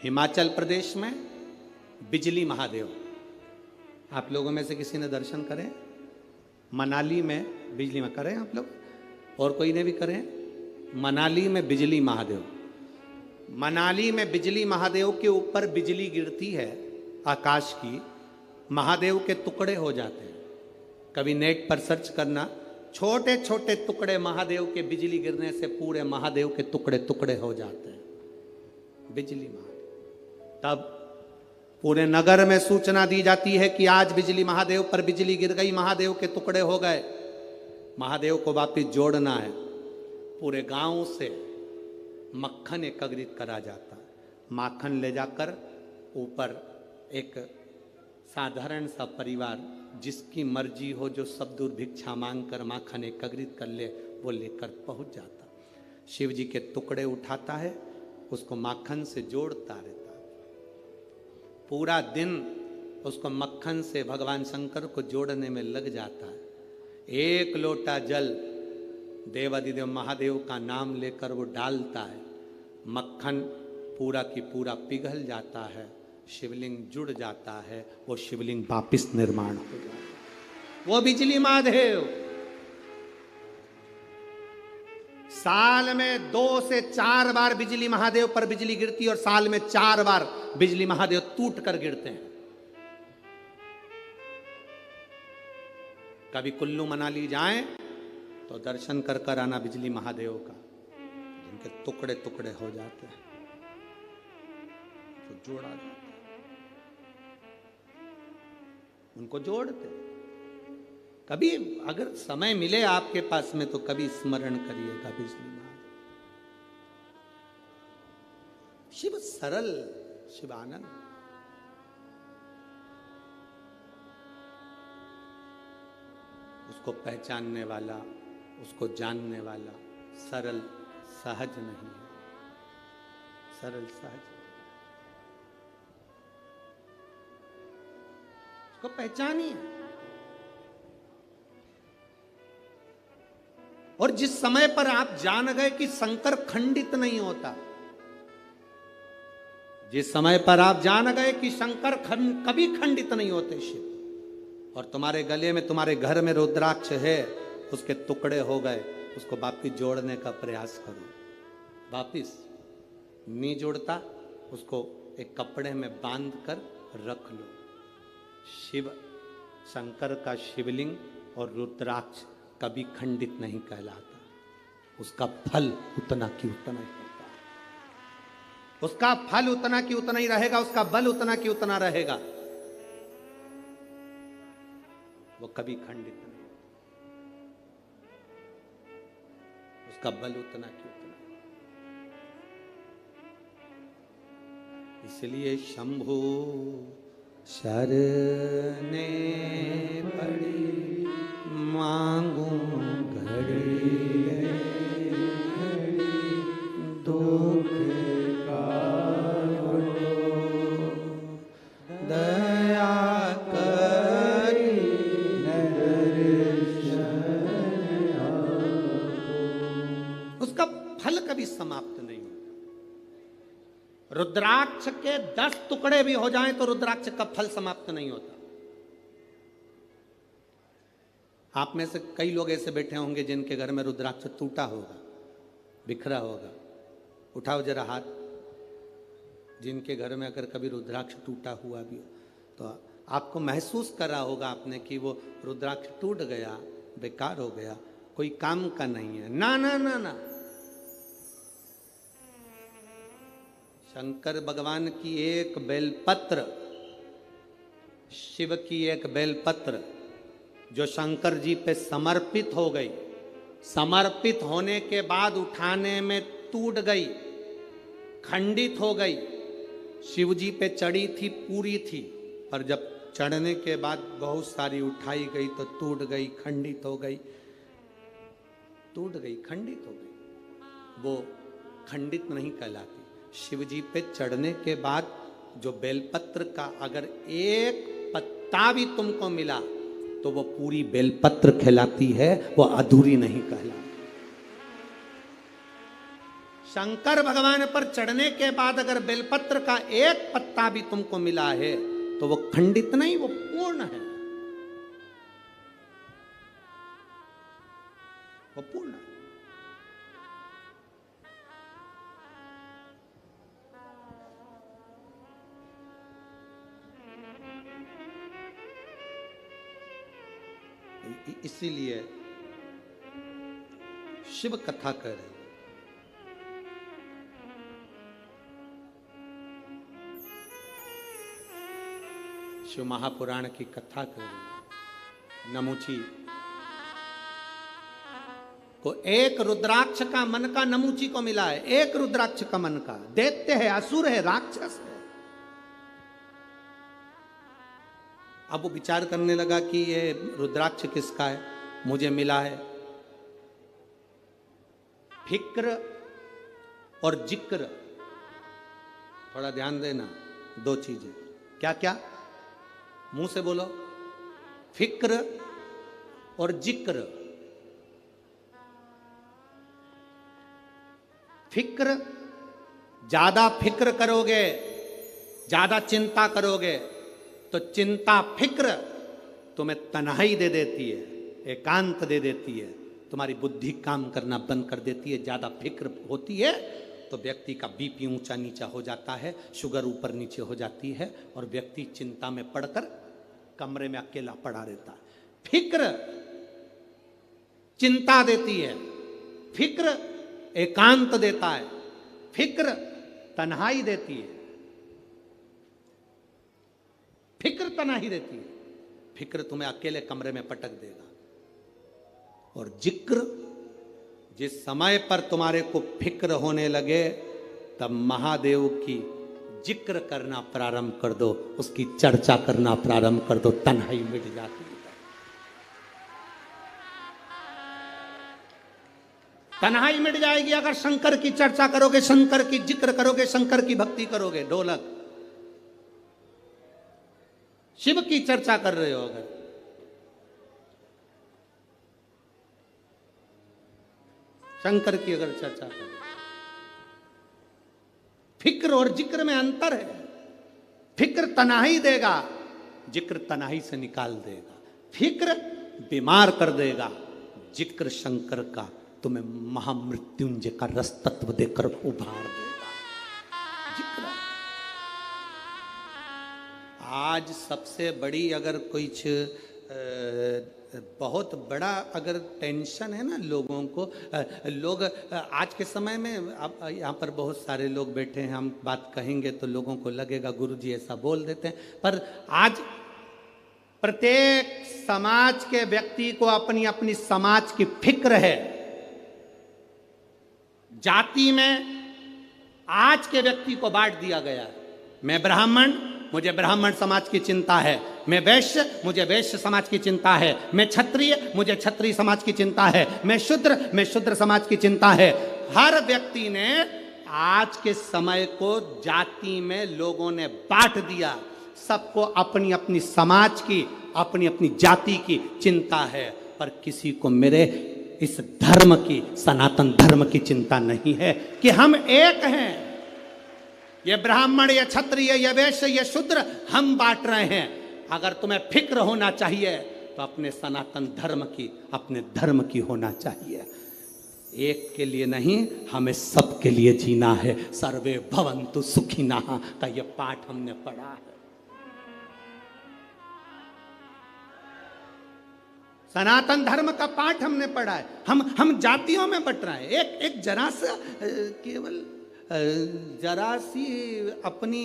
हिमाचल प्रदेश में बिजली महादेव, आप लोगों में से किसी ने दर्शन करें? मनाली में बिजली में करें आप लोग, और कोई ने भी करें? मनाली में बिजली महादेव, मनाली में बिजली महादेव के ऊपर बिजली गिरती है आकाश की, महादेव के टुकड़े हो जाते हैं। कभी नेट पर सर्च करना, छोटे छोटे टुकड़े महादेव के बिजली गिरने से पूरे महादेव के टुकड़े टुकड़े हो जाते हैं, बिजली महादेव। तब पूरे नगर में सूचना दी जाती है कि आज बिजली महादेव पर बिजली गिर गई, महादेव के टुकड़े हो गए, महादेव को वापिस जोड़ना है। पूरे गांव से मक्खन एकत्रित करा जाता है, माखन ले जाकर ऊपर एक साधारण सा परिवार जिसकी मर्जी हो, जो सब दूर भिक्षा मांग कर माखन एकत्रित कर ले, वो लेकर पहुंच जाता। शिव जी के टुकड़े उठाता है, उसको माखन से जोड़ता रहता है। पूरा दिन उसको मक्खन से भगवान शंकर को जोड़ने में लग जाता है। एक लोटा जल देवादिदेव महादेव का नाम लेकर वो डालता है, मक्खन पूरा की पूरा पिघल जाता है, शिवलिंग जुड़ जाता है, वो शिवलिंग वापिस निर्माण हो जाता है। वो बिजली महादेव साल में 2 से 4 बार बिजली महादेव पर बिजली गिरती है, और साल में 4 बार बिजली महादेव टूट कर गिरते हैं। कभी कुल्लू मनाली जाएं तो दर्शन कर कर आना बिजली महादेव का, जिनके टुकड़े टुकड़े हो जाते हैं, तो जोड़ा जाता है, उनको जोड़ते। कभी अगर समय मिले आपके पास में तो कभी स्मरण करिएगा बिजली महादेव। शिव सरल, शिवानंद, उसको पहचानने वाला, उसको जानने वाला सरल सहज नहीं है, सरल सहज, उसको पहचानिए। और जिस समय पर आप जान गए कि शंकर खंडित नहीं होता, जिस समय पर आप जान गए कि शंकर कभी खंडित नहीं होते शिव, और तुम्हारे गले में, तुम्हारे घर में रुद्राक्ष है, उसके टुकड़े हो गए, उसको वापिस जोड़ने का प्रयास करो। वापिस नहीं जोड़ता, उसको एक कपड़े में बांध कर रख लो। शिव, शंकर का शिवलिंग और रुद्राक्ष कभी खंडित नहीं कहलाता, उसका फल उतना की उतना ही होता है, उसका फल उतना की उतना ही रहेगा, उसका बल उतना की उतना रहेगा, वो कभी खंडित नहीं, उसका बल उतना की उतना। इसलिए शंभु शरणे पड़ी मांगू घड़ी दुख काटो, दया करी उसका फल कभी समाप्त नहीं होता। रुद्राक्ष के 10 टुकड़े भी हो जाएं तो रुद्राक्ष का फल समाप्त नहीं होता। आप में से कई लोग ऐसे बैठे होंगे जिनके घर में रुद्राक्ष टूटा होगा, बिखरा होगा, उठाओ जरा हाथ। जिनके घर में अगर कभी रुद्राक्ष टूटा हुआ भी हो तो आपको महसूस करा होगा आपने कि वो रुद्राक्ष टूट गया, बेकार हो गया, कोई काम का नहीं है। ना ना ना ना, शंकर भगवान की एक बेलपत्र, शिव की एक बेलपत्र जो शंकर जी पे समर्पित हो गई, समर्पित होने के बाद उठाने में टूट गई, खंडित हो गई। शिव जी पे चढ़ी थी, पूरी थी, पर जब चढ़ने के बाद बहुत सारी उठाई गई तो टूट गई, खंडित हो गई, टूट गई, खंडित हो गई, वो खंडित नहीं कहलाती। शिव जी पे चढ़ने के बाद जो बेलपत्र का अगर एक पत्ता भी तुमको मिला तो वो पूरी बेलपत्र कहलाती है, वो अधूरी नहीं कहलाती। शंकर भगवान पर चढ़ने के बाद अगर बेलपत्र का एक पत्ता भी तुमको मिला है तो वो खंडित नहीं, वो पूर्ण है, वो पूर्ण है। इसीलिए शिव कथा कर रहे हैं। शिव महापुराण की कथा कर रहे हैं। नमुची को एक रुद्राक्ष का मन का नमुची को मिला है, एक रुद्राक्ष का मन का। दैत्य है, असुर है, राक्षस है। अब वो विचार करने लगा कि ये रुद्राक्ष किसका है, मुझे मिला है। फिक्र और जिक्र, थोड़ा ध्यान देना, दो चीजें। क्या क्या? मुंह से बोलो। फिक्र और जिक्र। फिक्र, ज्यादा फिक्र करोगे, ज्यादा चिंता करोगे तो चिंता फिक्र तुम्हें तन्हाई दे देती है, एकांत दे देती है, तुम्हारी बुद्धि काम करना बंद कर देती है। ज्यादा फिक्र होती है तो व्यक्ति का बीपी ऊंचा नीचा हो जाता है, शुगर ऊपर नीचे हो जाती है और व्यक्ति चिंता में पड़कर कमरे में अकेला पड़ा रहता है। फिक्र चिंता देती है, फिक्र एकांत देता है, फिक्र तन्हाई देती है, फिक्र तन्हाई देती है। फिक्र तुम्हें अकेले कमरे में पटक देगा। और जिक्र, जिस समय पर तुम्हारे को फिक्र होने लगे तब महादेव की जिक्र करना प्रारंभ कर दो, उसकी चर्चा करना प्रारंभ कर दो, तन्हाई मिट जाती है। तन्हाई मिट जाएगी अगर शंकर की चर्चा करोगे, शंकर की जिक्र करोगे, शंकर की भक्ति करोगे। ढोलक शिव की चर्चा कर रहे हो, अगर शंकर की अगर चर्चा करो। फिक्र और जिक्र में अंतर है। फिक्र तन्हाई देगा, जिक्र तन्हाई से निकाल देगा। फिक्र बीमार कर देगा, जिक्र शंकर का तुम्हें महामृत्युंजय का रस तत्व देकर उभार देगा। जिक्र आज सबसे बड़ी अगर कुछ बहुत बड़ा अगर टेंशन है ना लोगों को, लोग आज के समय में, अब यहाँ पर बहुत सारे लोग बैठे हैं, हम बात कहेंगे तो लोगों को लगेगा गुरुजी ऐसा बोल देते हैं, पर आज प्रत्येक समाज के व्यक्ति को अपनी अपनी समाज की फिक्र है। जाति में आज के व्यक्ति को बांट दिया गया है। मैं ब्राह्मण, मुझे ब्राह्मण समाज की चिंता है। मैं वैश्य, मुझे वैश्य समाज की चिंता है। मैं क्षत्रिय, मुझे क्षत्रिय समाज की चिंता है। मैं शूद्र समाज की चिंता है। हर व्यक्ति ने आज के समय को जाति में लोगों ने बांट दिया। सबको अपनी अपनी समाज की, अपनी अपनी जाति की चिंता है, पर किसी को मेरे इस धर्म की, सनातन धर्म की चिंता नहीं है कि हम एक हैं। ये ब्राह्मण, ये क्षत्रिय, ये वैश्य, ये शूद्र, हम बांट रहे हैं। अगर तुम्हें फिक्र होना चाहिए तो अपने सनातन धर्म की, अपने धर्म की होना चाहिए। एक के लिए नहीं, हमें सबके लिए जीना है। सर्वे भवन्तु सुखिनः का ये पाठ हमने पढ़ा है। सनातन धर्म का पाठ हमने पढ़ा है। हम जातियों में बट रहे हैं। एक जरा सा केवल जरा सी अपनी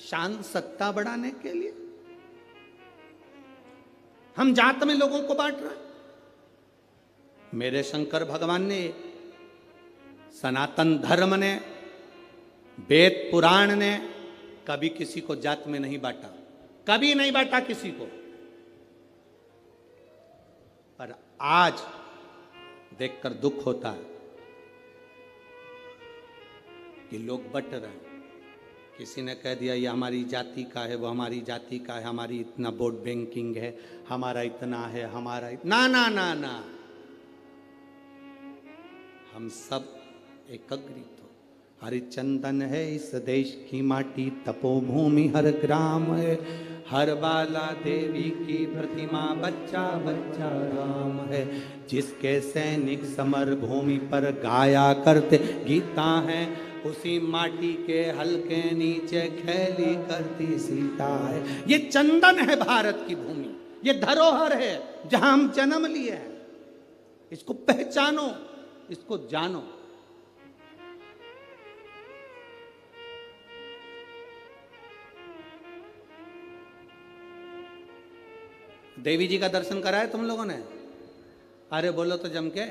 शान सत्ता बढ़ाने के लिए हम जात में लोगों को बांट रहे हैं। मेरे शंकर भगवान ने, सनातन धर्म ने, वेद पुराण ने कभी किसी को जात में नहीं बांटा, कभी नहीं बांटा किसी को। पर आज देखकर दुख होता है कि लोग बट रहे हैं। किसी ने कह दिया ये हमारी जाति का है, वो हमारी जाति का है, हमारी इतना वोट बैंकिंग है, हमारा इतना है, हमारा ना ना ना ना, हम सब एकत्रित हो। हरिचंदन है इस देश की माटी, तपोभूमि हर ग्राम है, हर बाला देवी की प्रतिमा, बच्चा बच्चा राम है। जिसके सैनिक समर भूमि पर गाया करते गीता है, उसी माटी के हल्के नीचे खेली करती सीता है। ये चंदन है भारत की भूमि, ये धरोहर है जहां हम जन्म लिए हैं। इसको पहचानो, इसको जानो। देवी जी का दर्शन करा है तुम लोगों ने? अरे बोलो तो जम के,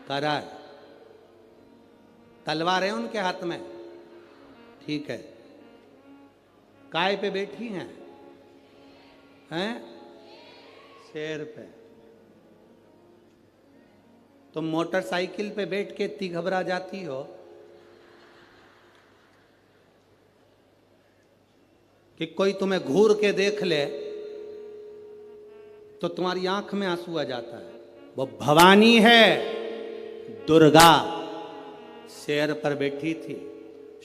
करा है। तलवार है उनके हाथ में, ठीक है। काय पे बैठी हैं? शेर पे। तुम मोटरसाइकिल पे बैठ के इतनी घबरा जाती हो कि कोई तुम्हें घूर के देख ले तो तुम्हारी आंख में आंसू आ जाता है। वो भवानी है, दुर्गा शेर पर बैठी थी।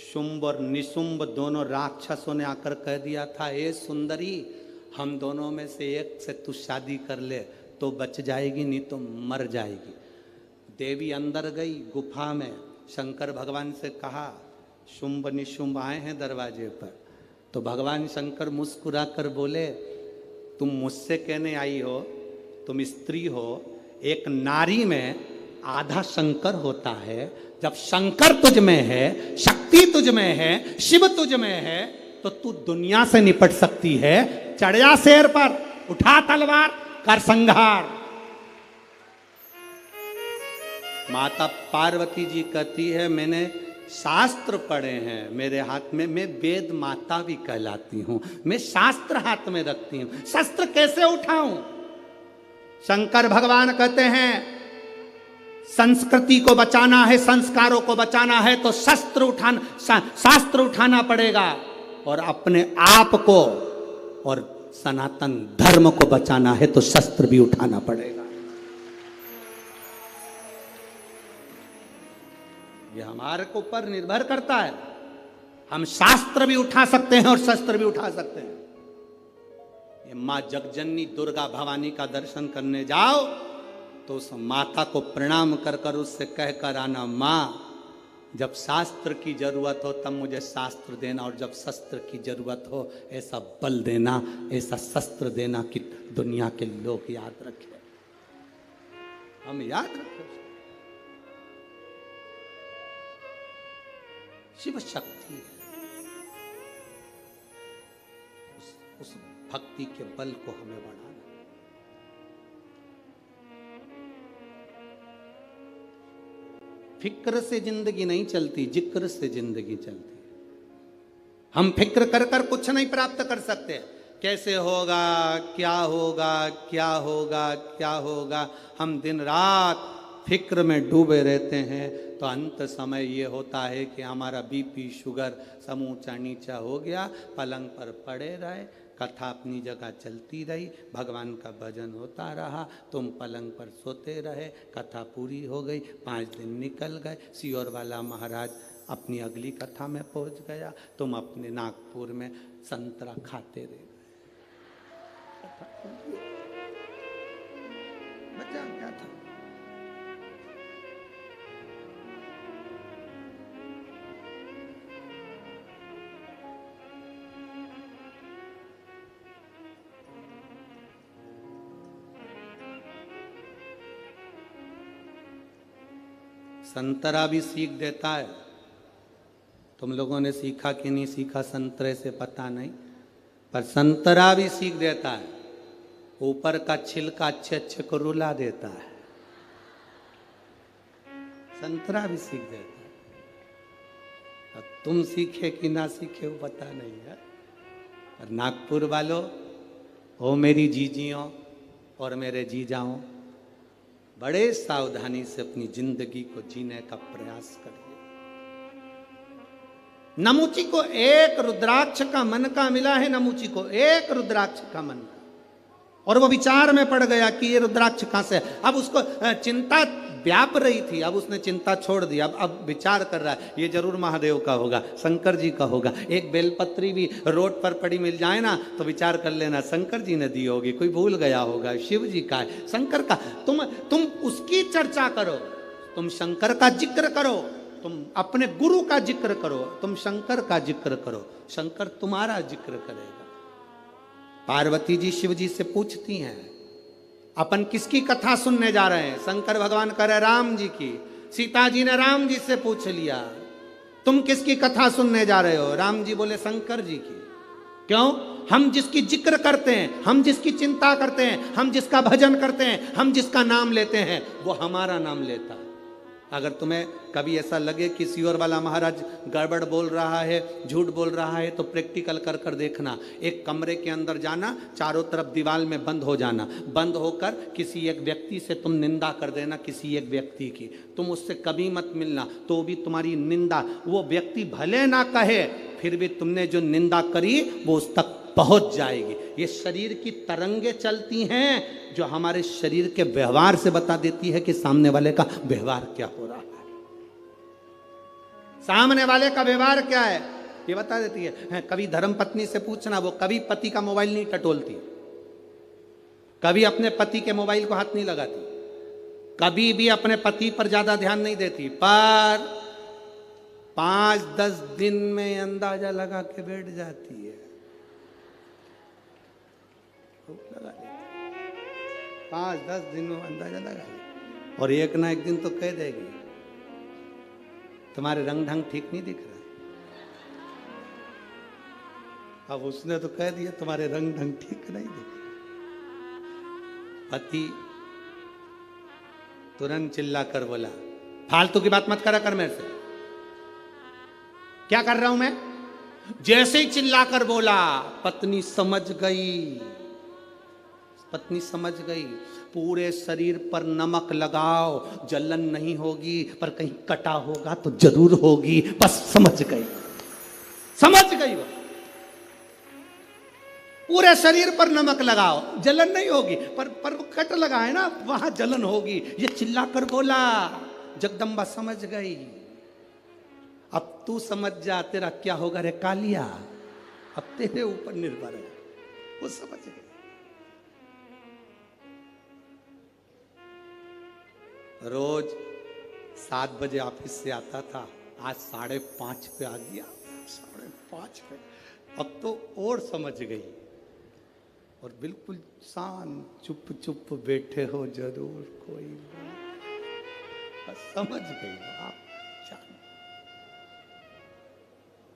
शुंभ और निशुंभ दोनों राक्षसों ने आकर कह दिया था, ए सुंदरी, हम दोनों में से एक से तू शादी कर ले तो बच जाएगी, नहीं तो मर जाएगी। देवी अंदर गई गुफा में, शंकर भगवान से कहा, शुंभ निशुंभ आए हैं दरवाजे पर। तो भगवान शंकर मुस्कुरा कर बोले, तुम मुझसे कहने आई हो, तुम स्त्री हो। एक नारी में आधा शंकर होता है। जब शंकर तुझ में है, शक्ति तुझ में है, शिव तुझ में है, तो तू दुनिया से निपट सकती है। चढ़ जा शेर पर, उठा तलवार, कर संहार। माता पार्वती जी कहती है, मैंने शास्त्र पढ़े हैं मेरे हाथ में, मैं वेद माता भी कहलाती हूं, मैं शास्त्र हाथ में रखती हूं, शस्त्र कैसे उठाऊं? शंकर भगवान कहते हैं, संस्कृति को बचाना है, संस्कारों को बचाना है तो शास्त्र उठाना पड़ेगा, और अपने आप को और सनातन धर्म को बचाना है तो शस्त्र भी उठाना पड़ेगा। ये हमारे को ऊपर निर्भर करता है। हम शास्त्र भी उठा सकते हैं और शस्त्र भी उठा सकते हैं। ये मां जगजननी दुर्गा भवानी का दर्शन करने जाओ तो उस माता को प्रणाम कर कर उससे कह कर आना, मां जब शास्त्र की जरूरत हो तब मुझे शास्त्र देना, और जब शस्त्र की जरूरत हो ऐसा बल देना, ऐसा शस्त्र देना कि दुनिया के लोग याद रखें, हम याद रखें। शिव शक्ति है, उस भक्ति के बल को हमें बढ़ाना। फिक्र से जिंदगी नहीं चलती, जिक्र से जिंदगी चलती। हम फिक्र कर कर कुछ नहीं प्राप्त कर सकते। कैसे होगा, क्या होगा, क्या होगा, क्या होगा, हम दिन रात फिक्र में डूबे रहते हैं, तो अंत समय ये होता है कि हमारा बीपी शुगर सब ऊंचा नीचा हो गया। पलंग पर पड़े रहे, कथा अपनी जगह चलती रही, भगवान का भजन होता रहा, तुम पलंग पर सोते रहे, कथा पूरी हो गई, 5 दिन निकल गए, सियोर वाला महाराज अपनी अगली कथा में पहुंच गया, तुम अपने नागपुर में संतरा खाते रहे। बचा क्या था? संतरा भी सीख देता है। तुम लोगों ने सीखा कि नहीं सीखा संतरे से पता नहीं, पर संतरा भी सीख देता है। ऊपर का छिलका अच्छे अच्छे को रुला देता है। संतरा भी सीख देता है। अब तुम सीखे कि ना सीखे वो पता नहीं है। और नागपुर वालों, ओ मेरी जीजियों और मेरे जीजाओं, बड़े सावधानी से अपनी जिंदगी को जीने का प्रयास करिए। नमूची को एक रुद्राक्ष का मन का मिला है, नमूची को एक रुद्राक्ष का मन का, और वो विचार में पड़ गया कि ये रुद्राक्ष कहां से। अब उसको चिंता व्याप रही थी, अब उसने चिंता छोड़ दी, अब विचार कर रहा है ये जरूर महादेव का होगा, शंकर जी का होगा। एक बेलपत्री भी रोड पर पड़ी मिल जाए ना तो विचार कर लेना शंकर जी ने दी होगी, कोई भूल गया होगा, शिव जी का है, शंकर का। तुम उसकी चर्चा करो, तुम शंकर का जिक्र करो, तुम अपने गुरु का जिक्र करो, तुम शंकर का जिक्र करो, शंकर तुम्हारा जिक्र करेगा। पार्वती जी शिव जी से पूछती हैं, अपन किसकी कथा सुनने जा रहे हैं? शंकर भगवान कह रहे राम जी की। सीता जी ने राम जी से पूछ लिया, तुम किसकी कथा सुनने जा रहे हो? राम जी बोले शंकर जी की। क्यों? हम जिसकी जिक्र करते हैं, हम जिसकी चिंता करते हैं, हम जिसका भजन करते हैं, हम जिसका नाम लेते हैं, वो हमारा नाम लेता है। अगर तुम्हें कभी ऐसा लगे कि सियोर वाला महाराज गड़बड़ बोल रहा है, झूठ बोल रहा है, तो प्रैक्टिकल कर कर देखना। एक कमरे के अंदर जाना, चारों तरफ दीवार में बंद हो जाना, बंद होकर किसी एक व्यक्ति से तुम निंदा कर देना, किसी एक व्यक्ति की। तुम उससे कभी मत मिलना, तो भी तुम्हारी निंदा वो व्यक्ति भले ना कहे, फिर भी तुमने जो निंदा करी वो उस तक पहुंच जाएगी। ये शरीर की तरंगे चलती हैं जो हमारे शरीर के व्यवहार से बता देती है कि सामने वाले का व्यवहार क्या हो रहा है। सामने वाले का व्यवहार क्या है ये बता देती है। कभी धर्मपत्नी से पूछना, वो कभी पति का मोबाइल नहीं टटोलती, कभी अपने पति के मोबाइल को हाथ नहीं लगाती, कभी भी अपने पति पर ज्यादा ध्यान नहीं देती, पर 5-10 दिन में अंदाजा लगा के बैठ जाती है। 5-10 दिन में अंदाजा लगा, और एक ना एक दिन तो कह देगी तुम्हारे रंग ढंग ठीक नहीं दिख रहा। अब उसने तो कह दिया तुम्हारे रंग ढंग ठीक नहीं दिख रहा। पति तुरंत चिल्ला कर बोला, फालतू की बात मत करा कर मेरे से। क्या कर रहा हूं मैं? जैसे ही चिल्ला कर बोला, पत्नी समझ गई, पत्नी समझ गई। पूरे शरीर पर नमक लगाओ, जलन नहीं होगी, पर कहीं कटा होगा तो जरूर होगी, बस समझ गई, समझ गई वो। पूरे शरीर पर नमक लगाओ, जलन नहीं होगी, पर वो कट लगा है ना, वहां जलन होगी। ये चिल्लाकर बोला, जगदम्बा समझ गई। अब तू समझ जा, तेरा क्या होगा रे कालिया, अब तेरे ऊपर निर्भर है। वो समझ गई। रोज 7 बजे ऑफिस से आता था, आज 5:30 पे आ गया, 5:30 पे। अब तो और समझ गई, और बिल्कुल शांत चुप चुप बैठे हो जरूर कोई बात, समझ गई आप।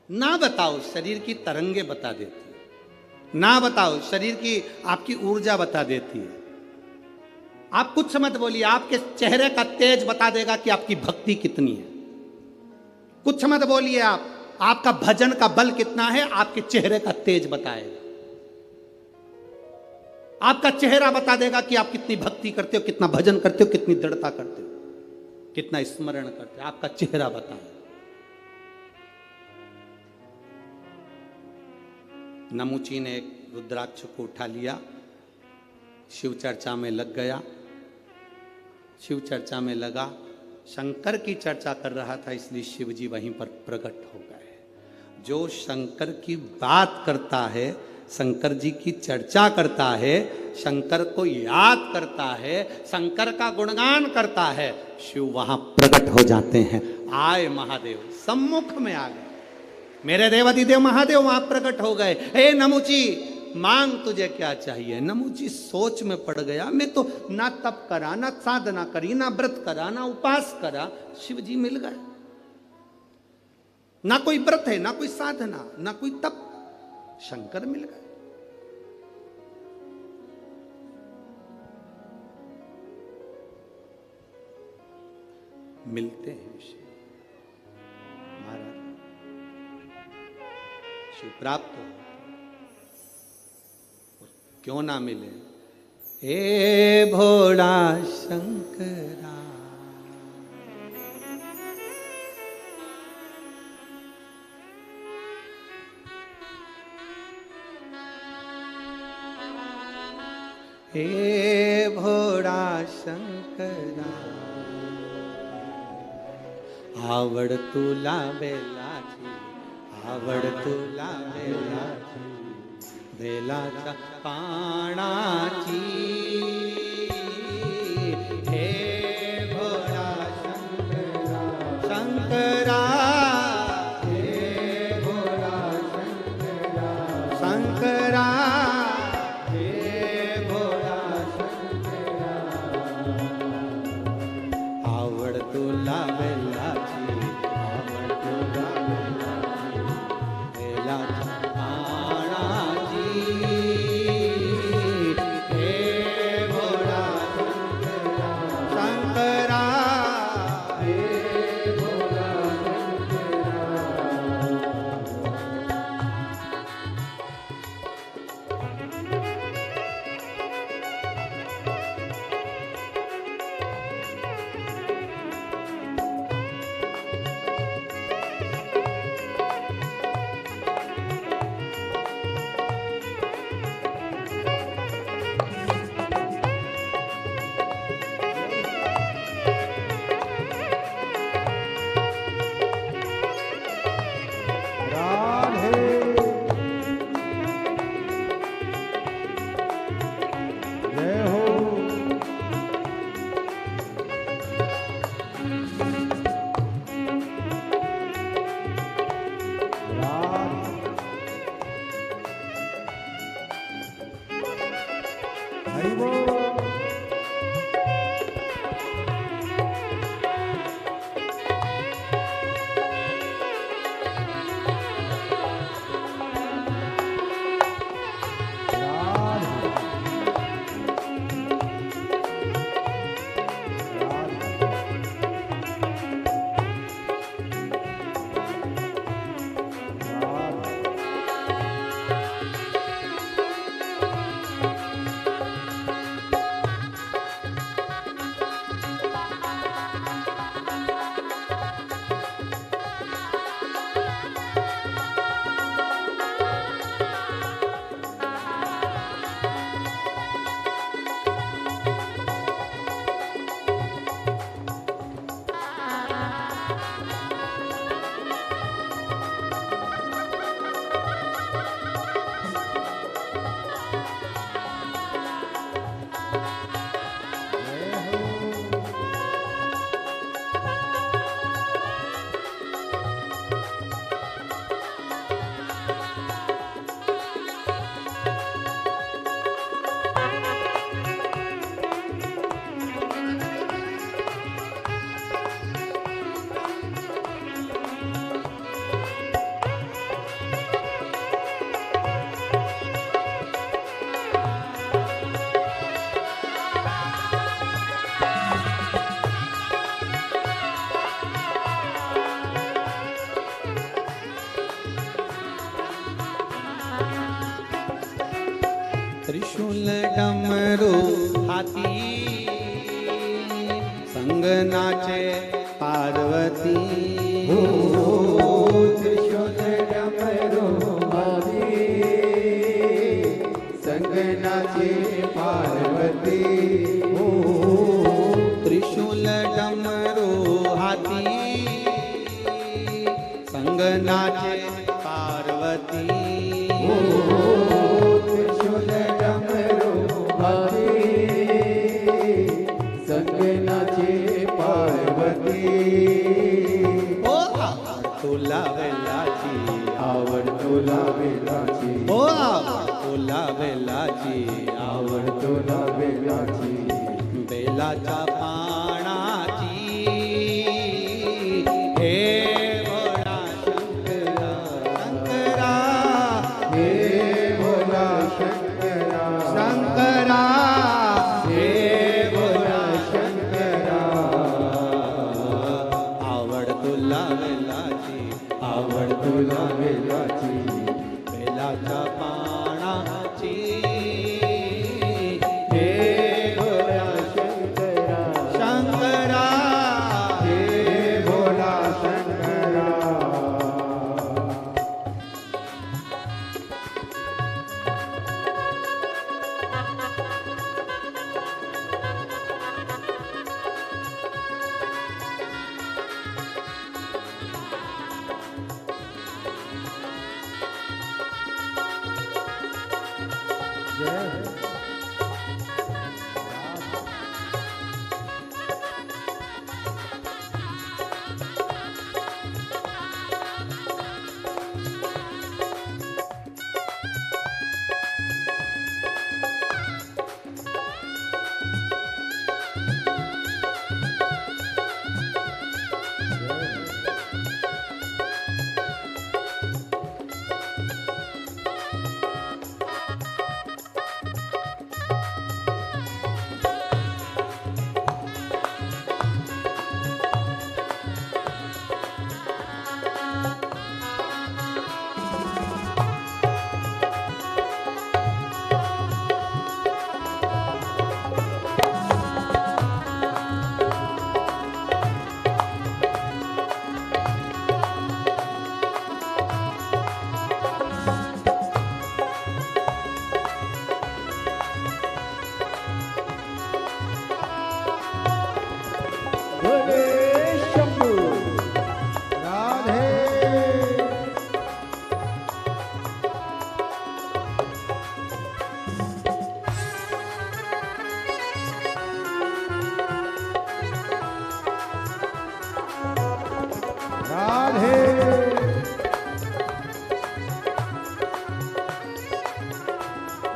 ना बताओ, शरीर की तरंगे बता देती है। ना बताओ, शरीर की आपकी ऊर्जा बता देती है। आप कुछ मत बोलिए, आपके चेहरे का तेज बता देगा कि आपकी भक्ति कितनी है। कुछ मत बोलिए, आपका भजन का बल कितना है, आपके चेहरे का तेज बताएगा। आपका चेहरा बता देगा कि आप कितनी भक्ति करते हो, कितना भजन करते हो, कितनी दृढ़ता करते हो, कितना स्मरण करते हो। आपका चेहरा बताएगा। नमुची ने एक रुद्राक्ष को उठा लिया, शिव चर्चा में लग गया। शिव चर्चा में लगा, शंकर की चर्चा कर रहा था, इसलिए शिव जी वहीं पर प्रकट हो गए। जो शंकर की बात करता है, शंकर जी की चर्चा करता है, शंकर को याद करता है, शंकर का गुणगान करता है, शिव वहां प्रकट हो जाते हैं। आए महादेव, सम्मुख में आ गए। मेरे देवाधिदेव महादेव वहां प्रकट हो गए। हे नमुची, मांग तुझे क्या चाहिए। नमुची सोच में पड़ गया, मैं तो ना तप करा, ना साधना करी, ना व्रत करा, ना उपास करा, शिव जी मिल गए। ना कोई व्रत है, ना कोई साधना, ना कोई तप, शंकर मिल गए। मिलते हैं शिव महाराज, शिव प्राप्त हो। क्यों ना मिले। हे भोला शंकरा, हे भोला शंकरा, आवडतुला बेलाची, आवडतुला बेलाची, बेलाच्या पानाची, हे भोळा शंकरा, शंकरा, हे भोळा शंकरा, शंकरा, हे भोळा शंकरा, आवडतुला बेलाची, आवडतुला बेलाची, बेलाच्या पानाची, हे भोळा शंकरा, शंकरा, हे भोळा त्रिशूल डमरू हाती, संग नाचे पार्वती, त्रिशूल डमरू हाती, संग नाचे पार्वती, त्रिशूल डमरू हाती, संग नाचे पार्वती, त्रिशूल डमरू हाती, संग नाचे पार्वती, ओ आवडतुला बेलाची, आवडतुला बेलाची, ओ आवडतुला बेलाची, आवडतुला बेलाची, बेलाच्या पानाची, हे भोळा शंकरा, शंकरा, हे भोला शंकरा, शंकरा, हे भोळा शंकरा, आवडतुला बेलाची, आवडतुला बेलाची, बेलाच्या पानाची, हे भोला शंकरा, शंकरा, हे भोला शंकरा, बोले शंभू राधे राधे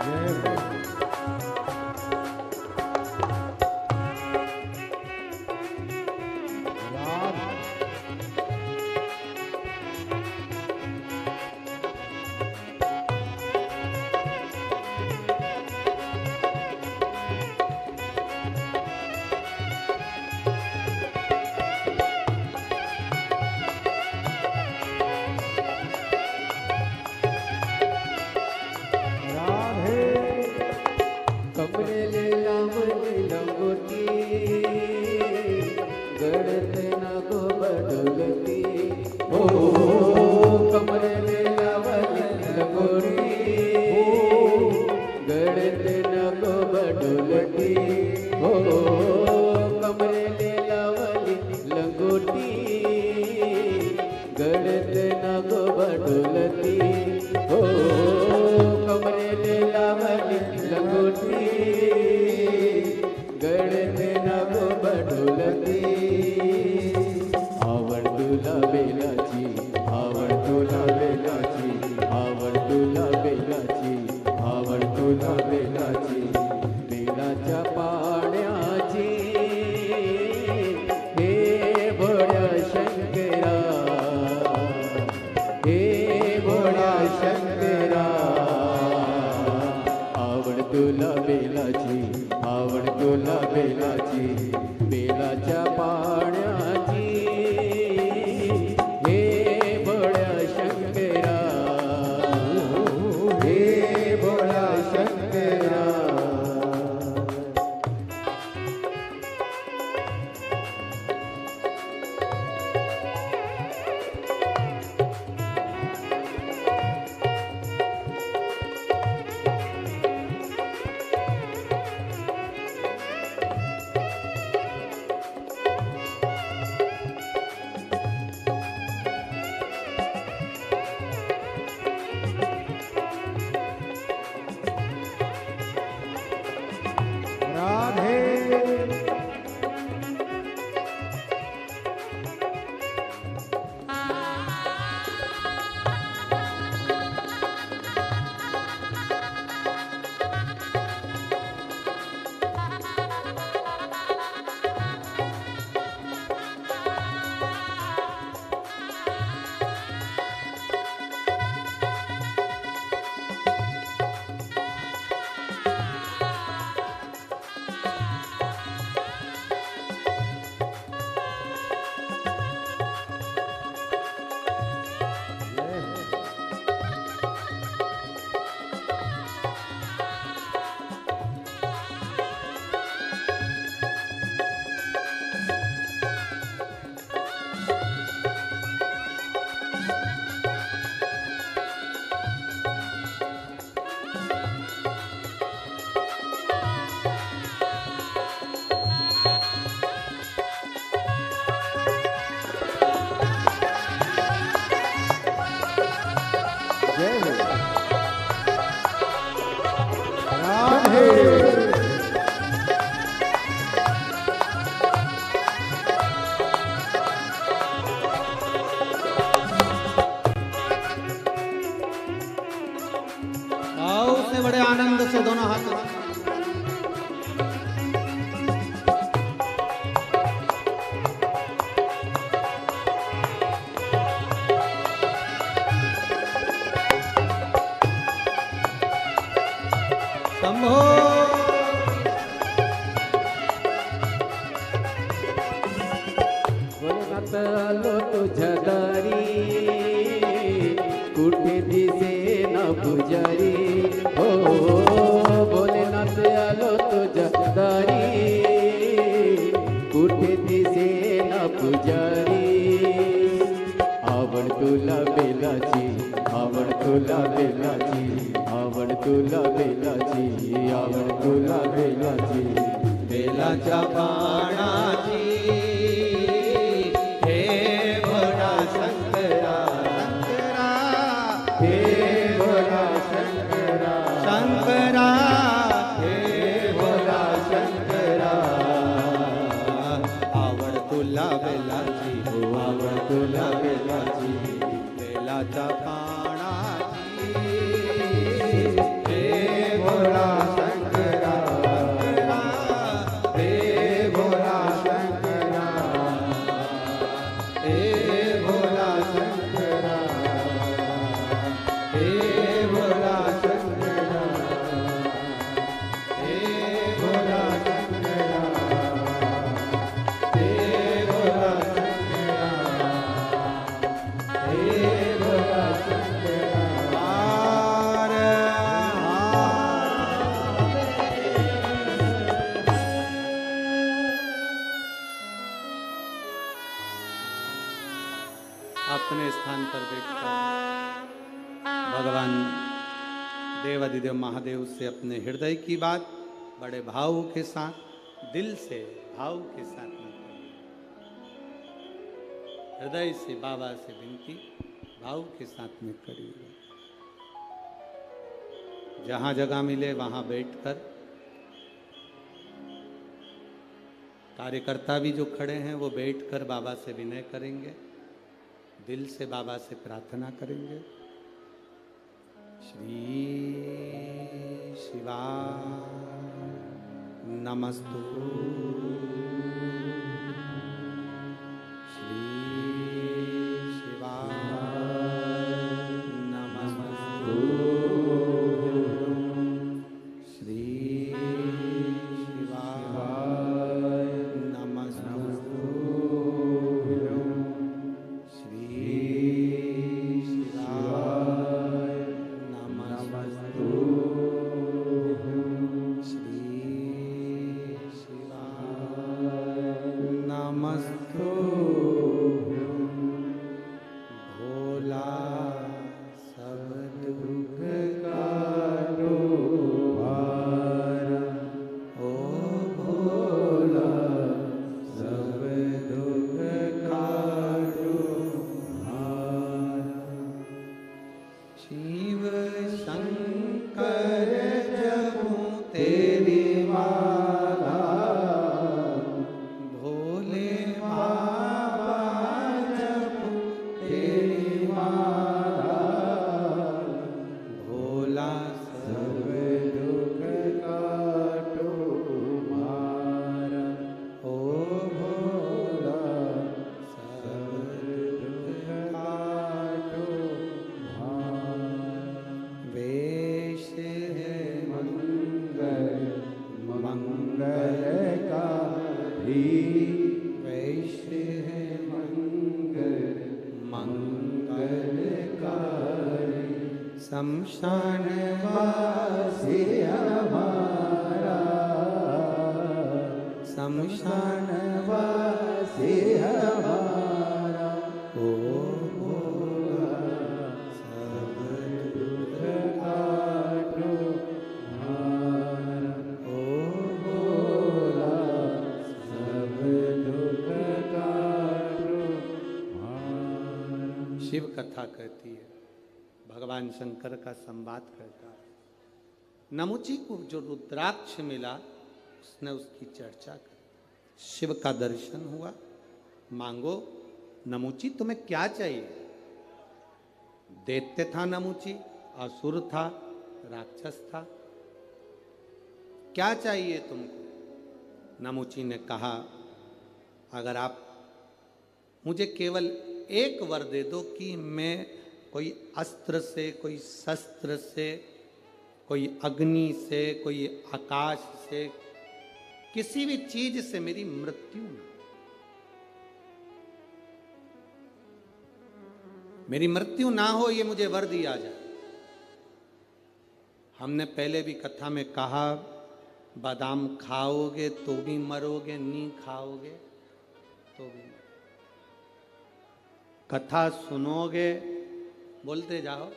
जय हो। राधे राधे कमरे ले लावणी लंगोटी गळते ना गो बडोलती हो कमरे ले लावणी लंगोटी गळते ना गो बडोलती हो कमरे ले लावणी लंगोटी गळते ना गो बडोलती हो कमरे ले लावणी लंगोटी गळते ना गो बडोलती आवड तुला बेलाची आवड तुला बेलाची आवड तुला बेलाची आवड तुला बेलाची बेलाच्या पाण्याची हे भोळ्या शंकरा हे भोळ्या शंकरा आवड तुला बेलाची आवड तुला बेलाची बेलाच्या पाण्याची हे भोळ्या शंकरा हे भोळ्या शंकरा शंभो। भोलेनाथ आलो तुझ्या दारी, कुठे दिसे ना पुजारी, हो भोलेनाथ आलो तुझ्या दारी, कुठे दिसे ना पुजारी, आवड तुला बेलाची, आवड तुला बेलाची, आवड तुला बेलाची, आवड तुला बेलाची, बेलाच्या पानाची हे भोळा शंकरा, शंकरा हे भोला शंकरा, शंकरा हे भोला शंकरा, आवड तुला बेलाची, हो आवड तुला बेलाची, बेलाच्या पानाची हे भोला शंकरा, हे भोला शंकरा, हे भोला शंकरा, हे भोला शंकरा, हे भोला शंकरा, हे भोला शंकरा, हे भोला शंकरा. हार अपने स्थान पर बैठकर भगवान देवाधिदेव महादेव से अपने हृदय की बात बड़े भाव के साथ, दिल से भाव के साथ में करें। हृदय से बाबा से विनती भाव के साथ में करिएगा। जहां जगह मिले वहां बैठकर, कार्यकर्ता भी जो खड़े हैं वो बैठकर बाबा से विनय करेंगे, दिल से बाबा से प्रार्थना करेंगे। श्री शिवा नमस्तु, श्री शिवा नमस्तु, श्री शिवा नमस्तु, श्री शिवाय नमस्तु, श्री शिवाय नमस्तु। भोला सब दुख काटो भार, ओ भोला सब दुख काटो भार। शिव शंकर जपूं तेरी माला, भोले बाबा जपूं तेरी माला, भोला सब दुख काटो मारा, ओ भोला सब दुख काटो मारा। वेश है मंगल मंगलकारी, वेश है मंगल मंगलकारी, शमशान वासी हमारा, शमशान वासी हमारा, ओ भोला सब दुख काटो मारा, ओ भोला सब दुख काटो मारा। शिव कथा कहती है, भगवान शंकर का संवाद कहता है। नमुची को जो रुद्राक्ष मिला उसने उसकी चर्चा की। शिव का दर्शन हुआ, मांगो नमुची तुम्हें क्या चाहिए। दैत्य था नमुची, असुर था, राक्षस था, क्या चाहिए तुमको। नमुची ने कहा, अगर आप मुझे केवल एक वर दे दो कि मैं कोई अस्त्र से, कोई शस्त्र से कोई अग्नि से, कोई आकाश से, किसी भी चीज से मेरी मृत्यु ना, मेरी मृत्यु ना हो, ये मुझे वर दिया जाए। हमने पहले भी कथा में कहा, बादाम खाओगे तो भी मरोगे, नहीं खाओगे तो भी मरोगे। कथा सुनोगे, बोलते जाओ,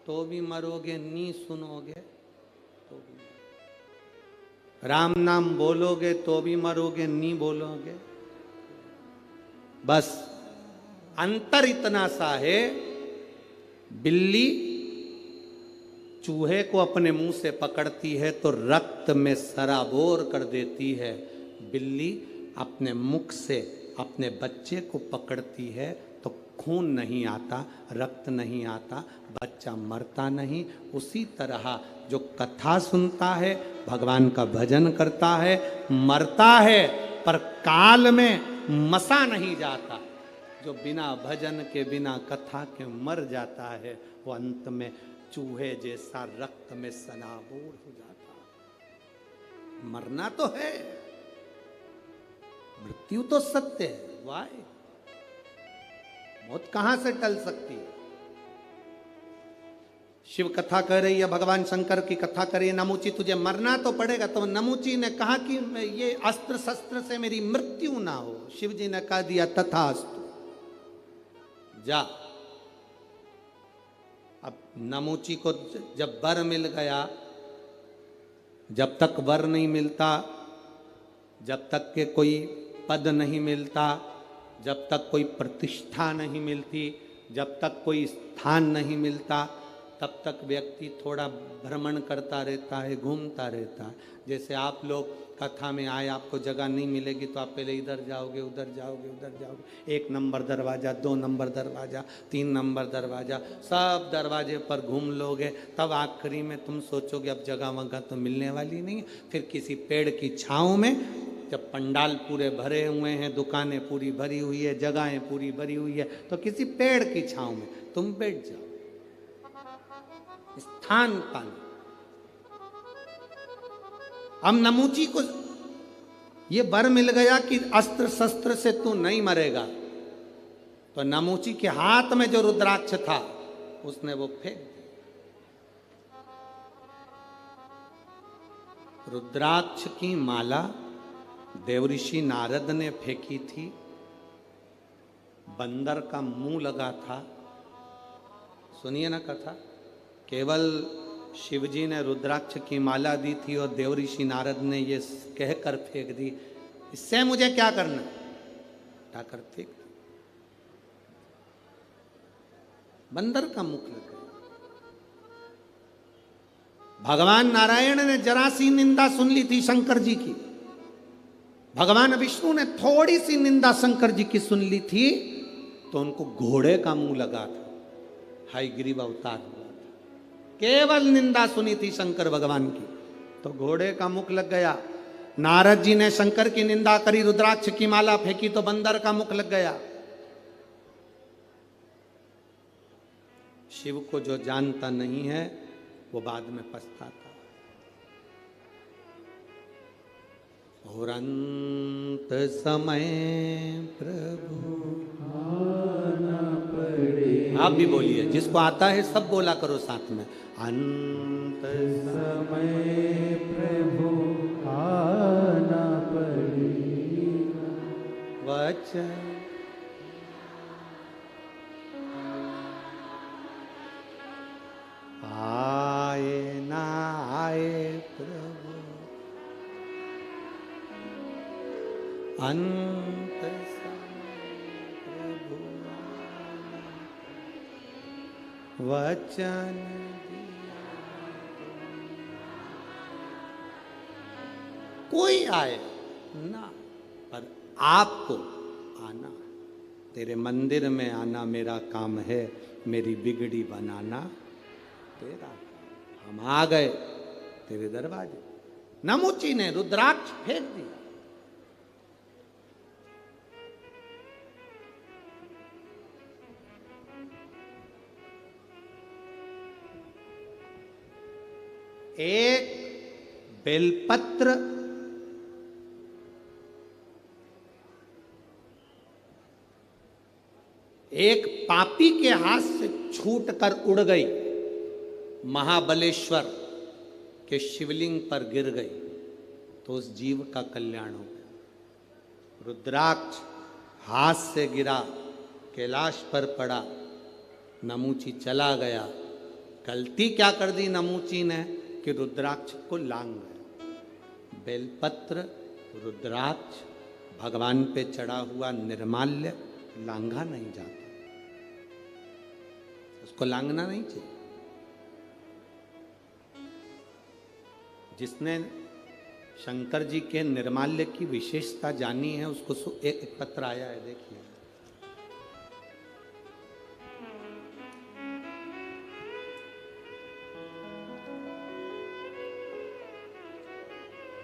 तो भी मरोगे, नहीं सुनोगे तो भी मरोगे। राम नाम बोलोगे तो भी मरोगे, नहीं बोलोगे। बस अंतर इतना सा है, बिल्ली चूहे को अपने मुंह से पकड़ती है तो रक्त में सराबोर कर देती है, बिल्ली अपने मुख से अपने बच्चे को पकड़ती है तो खून नहीं आता, रक्त नहीं आता, बच्चा मरता नहीं। उसी तरह जो कथा सुनता है, भगवान का भजन करता है, मरता है पर काल में मसा नहीं जाता। जो बिना भजन के, बिना कथा के मर जाता है, वो अंत में चूहे जैसा रक्त में सनाबूर हो जाता है। मरना तो है, मृत्यु तो सत्य है। वाह, मौत कहां से टल सकती है। शिव कथा कह रही है, भगवान शंकर की कथा कर रही है, नमूची तुझे मरना तो पड़ेगा। तो नमूची ने कहा कि ये अस्त्र शस्त्र से मेरी मृत्यु ना हो। शिव जी ने कह दिया तथास्तु, जा। अब नमूची को जब वर मिल गया, जब तक वर नहीं मिलता, जब तक के कोई पद नहीं मिलता, जब तक कोई प्रतिष्ठा नहीं मिलती, जब तक कोई स्थान नहीं मिलता, तब तक व्यक्ति थोड़ा भ्रमण करता रहता है, घूमता रहता है। जैसे आप लोग कथा में आए, आपको जगह नहीं मिलेगी तो आप पहले इधर जाओगे, उधर जाओगे, उधर जाओगे, 1 नंबर दरवाज़ा, 2 नंबर दरवाज़ा, 3 नंबर दरवाज़ा, सब दरवाजे पर घूम लोगे। तब आखिरी में तुम सोचोगे अब जगह वगह तो मिलने वाली नहीं है। फिर किसी पेड़ की छाँव में, जब पंडाल पूरे भरे हुए हैं, दुकानें पूरी भरी हुई है, जगहें पूरी भरी हुई है, तो किसी पेड़ की छाँव में तुम बैठ जाओ, स्थान पाना। अब नमूची को ये वर मिल गया कि अस्त्र शस्त्र से तू नहीं मरेगा, तो नमूची के हाथ में जो रुद्राक्ष था उसने वो फेंक दिया। रुद्राक्ष की माला देवऋषि नारद ने फेंकी थी, बंदर का मुंह लगा था। सुनिए ना कथा, केवल शिवजी ने रुद्राक्ष की माला दी थी और देवऋषि नारद ने ये कहकर फेंक दी, इससे मुझे क्या करना, उठाकर फेंक दी। बंदर का मुख लग गया। भगवान नारायण ने जरा सी निंदा सुन ली थी शंकर जी की, भगवान विष्णु ने थोड़ी सी निंदा शंकर जी की सुन ली थी तो उनको घोड़े का मुंह लगा था, हयग्रीव अवतार हुआ था। केवल निंदा सुनी थी शंकर भगवान की तो घोड़े का मुख लग गया। नारद जी ने शंकर की निंदा करी, रुद्राक्ष की माला फेंकी तो बंदर का मुख लग गया। शिव को जो जानता नहीं है वो बाद में पछताता। और अंत समय प्रभु आना पड़े। आप भी बोलिए, जिसको आता है सब बोला करो साथ में। अंत समय प्रभु आना पड़ेगा, वचन आए ना आए प्रभु, अंत समय प्रभु वचन दिया। कोई आए ना, पर आपको आना। तेरे मंदिर में आना मेरा काम है, मेरी बिगड़ी बनाना तेरा काम। हम आ गए तेरे दरवाजे। नमूची ने रुद्राक्ष फेंक दिया। एक बेलपत्र, एक पापी के हाथ से छूटकर उड़ गई, महाबलेश्वर के शिवलिंग पर गिर गई, तो उस जीव का कल्याण हो गया। रुद्राक्ष हाथ से गिरा, कैलाश पर पड़ा, नमूची चला गया। गलती क्या कर दी नमूची ने कि रुद्राक्ष को लांग गया। बेलपत्र, रुद्राक्ष भगवान पे चढ़ा हुआ निर्माल्य लांघा नहीं जाता, उसको लांघना नहीं चाहिए। जिसने शंकर जी के निर्माल्य की विशेषता जानी है उसको एक पत्र आया है, देखिए।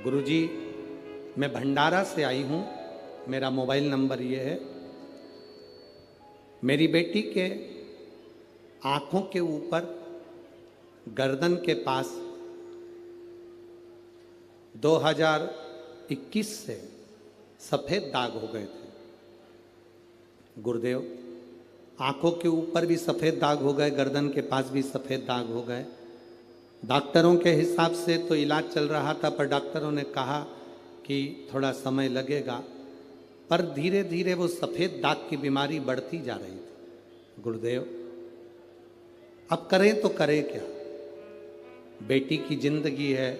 गुरुजी, मैं भंडारा से आई हूं, मेरा मोबाइल नंबर ये है। मेरी बेटी के आंखों के ऊपर गर्दन के पास 2021 से सफेद दाग हो गए थे। गुरुदेव, आंखों के ऊपर भी सफेद दाग हो गए, गर्दन के पास भी सफेद दाग हो गए। डॉक्टरों के हिसाब से तो इलाज चल रहा था, पर डॉक्टरों ने कहा कि थोड़ा समय लगेगा, पर धीरे धीरे वो सफेद दाग की बीमारी बढ़ती जा रही थी। गुरुदेव, अब करें तो करें क्या? बेटी की जिंदगी है,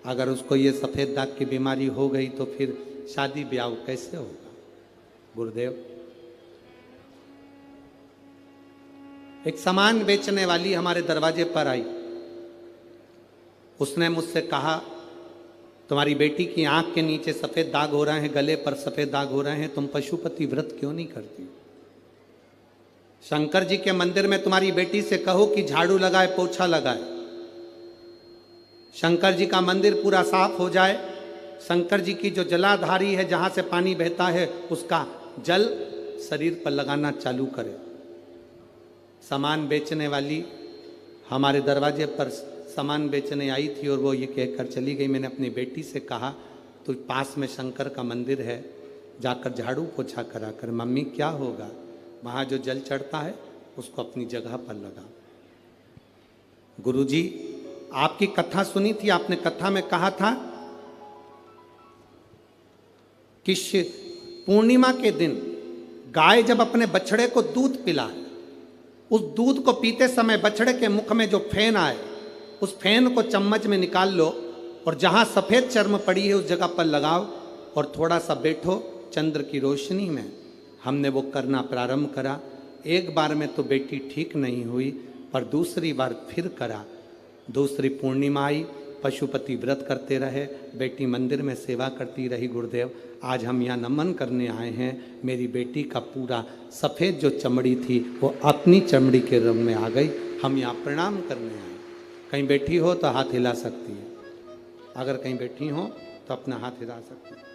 अगर उसको ये सफेद दाग की बीमारी हो गई तो फिर शादी ब्याह कैसे होगा? गुरुदेव, एक सामान बेचने वाली हमारे दरवाजे पर आई। उसने मुझसे कहा, तुम्हारी बेटी की आंख के नीचे सफेद दाग हो रहे हैं, गले पर सफेद दाग हो रहे हैं, तुम पशुपति व्रत क्यों नहीं करती? शंकर जी के मंदिर में तुम्हारी बेटी से कहो कि झाड़ू लगाए, पोछा लगाए, शंकर जी का मंदिर पूरा साफ हो जाए। शंकर जी की जो जलाधारी है, जहां से पानी बहता है, उसका जल शरीर पर लगाना चालू करे। सामान बेचने वाली हमारे दरवाजे पर सामान बेचने आई थी और वो ये कहकर चली गई। मैंने अपनी बेटी से कहा, तो पास में शंकर का मंदिर है, जाकर झाड़ू पोछा करा कर। मम्मी, क्या होगा? वहाँ जो जल चढ़ता है उसको अपनी जगह पर लगा। गुरुजी, आपकी कथा सुनी थी, आपने कथा में कहा था कि पूर्णिमा के दिन गाय जब अपने बछड़े को दूध पिलाए, उस दूध को पीते समय बछड़े के मुख में जो फेन आए, उस फेन को चम्मच में निकाल लो और जहां सफेद चर्म पड़ी है उस जगह पर लगाओ और थोड़ा सा बैठो चंद्र की रोशनी में। हमने वो करना प्रारंभ करा। एक बार में तो बेटी ठीक नहीं हुई, पर दूसरी बार फिर करा। दूसरी पूर्णिमा आई, पशुपति व्रत करते रहे, बेटी मंदिर में सेवा करती रही। गुरुदेव, आज हम यहाँ नमन करने आए हैं। मेरी बेटी का पूरा सफ़ेद जो चमड़ी थी वो अपनी चमड़ी के रंग में आ गई। हम यहाँ प्रणाम करने आए। कहीं बैठी हो तो हाथ हिला सकती है, अगर कहीं बैठी हो तो अपना हाथ हिला सकती है।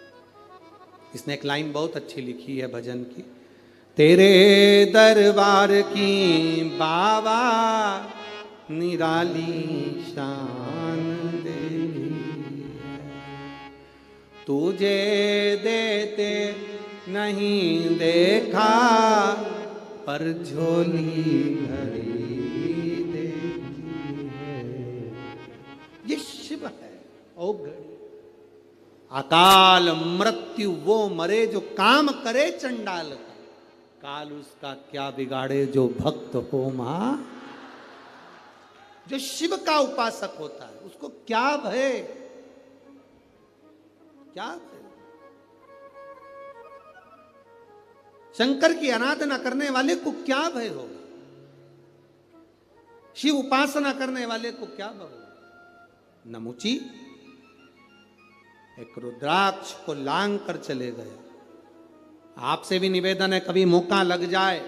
इसने एक लाइन बहुत अच्छी लिखी है भजन की, तेरे दरबार की बाबा निराली शान देवी है, तुझे देते नहीं देखा पर झोली भरी देती है। ये शिव है। ओ घड़ी अकाल मृत्यु वो मरे जो काम करे चंडाल का, काल उसका क्या बिगाड़े जो भक्त हो मां। जो शिव का उपासक होता है उसको क्या भय, क्या भय? शंकर की आराधना करने वाले को क्या भय होगा? शिव उपासना करने वाले को क्या भय होगा? नमुची एक रुद्राक्ष को लांग कर चले गए। आपसे भी निवेदन है, कभी मौका लग जाए,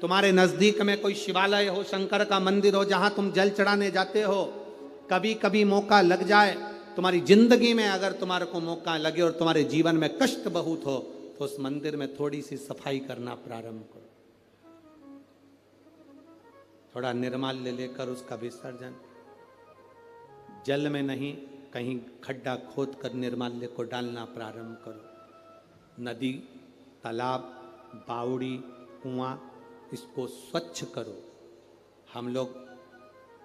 तुम्हारे नजदीक में कोई शिवालय हो, शंकर का मंदिर हो, जहां तुम जल चढ़ाने जाते हो, कभी कभी मौका लग जाए, तुम्हारी जिंदगी में अगर तुम्हारे को मौका लगे और तुम्हारे जीवन में कष्ट बहुत हो, तो उस मंदिर में थोड़ी सी सफाई करना प्रारंभ करो। थोड़ा निर्माल्य लेकर उसका विसर्जन, जल में नहीं, कहीं खड्डा खोद कर निर्माल्य को डालना प्रारंभ करो। नदी, तालाब, बावड़ी, कुआं, इसको स्वच्छ करो। हम लोग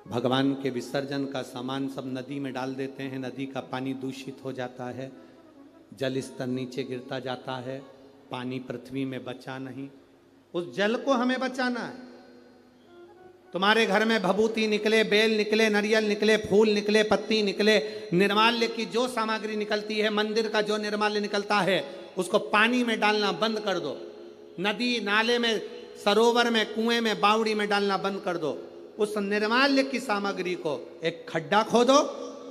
भगवान के विसर्जन का सामान सब नदी में डाल देते हैं, नदी का पानी दूषित हो जाता है, जल स्तर नीचे गिरता जाता है, पानी पृथ्वी में बचा नहीं। उस जल को हमें बचाना है। तुम्हारे घर में भभूति निकले, बेल निकले, नरियल निकले, फूल निकले, पत्ती निकले, निर्माल्य की जो सामग्री निकलती है, मंदिर का जो निर्माल्य निकलता है, उसको पानी में डालना बंद कर दो। नदी नाले में, सरोवर में, कुएं में, बावड़ी में डालना बंद कर दो। उस निर्माल्य की सामग्री को एक खड्डा खोदो,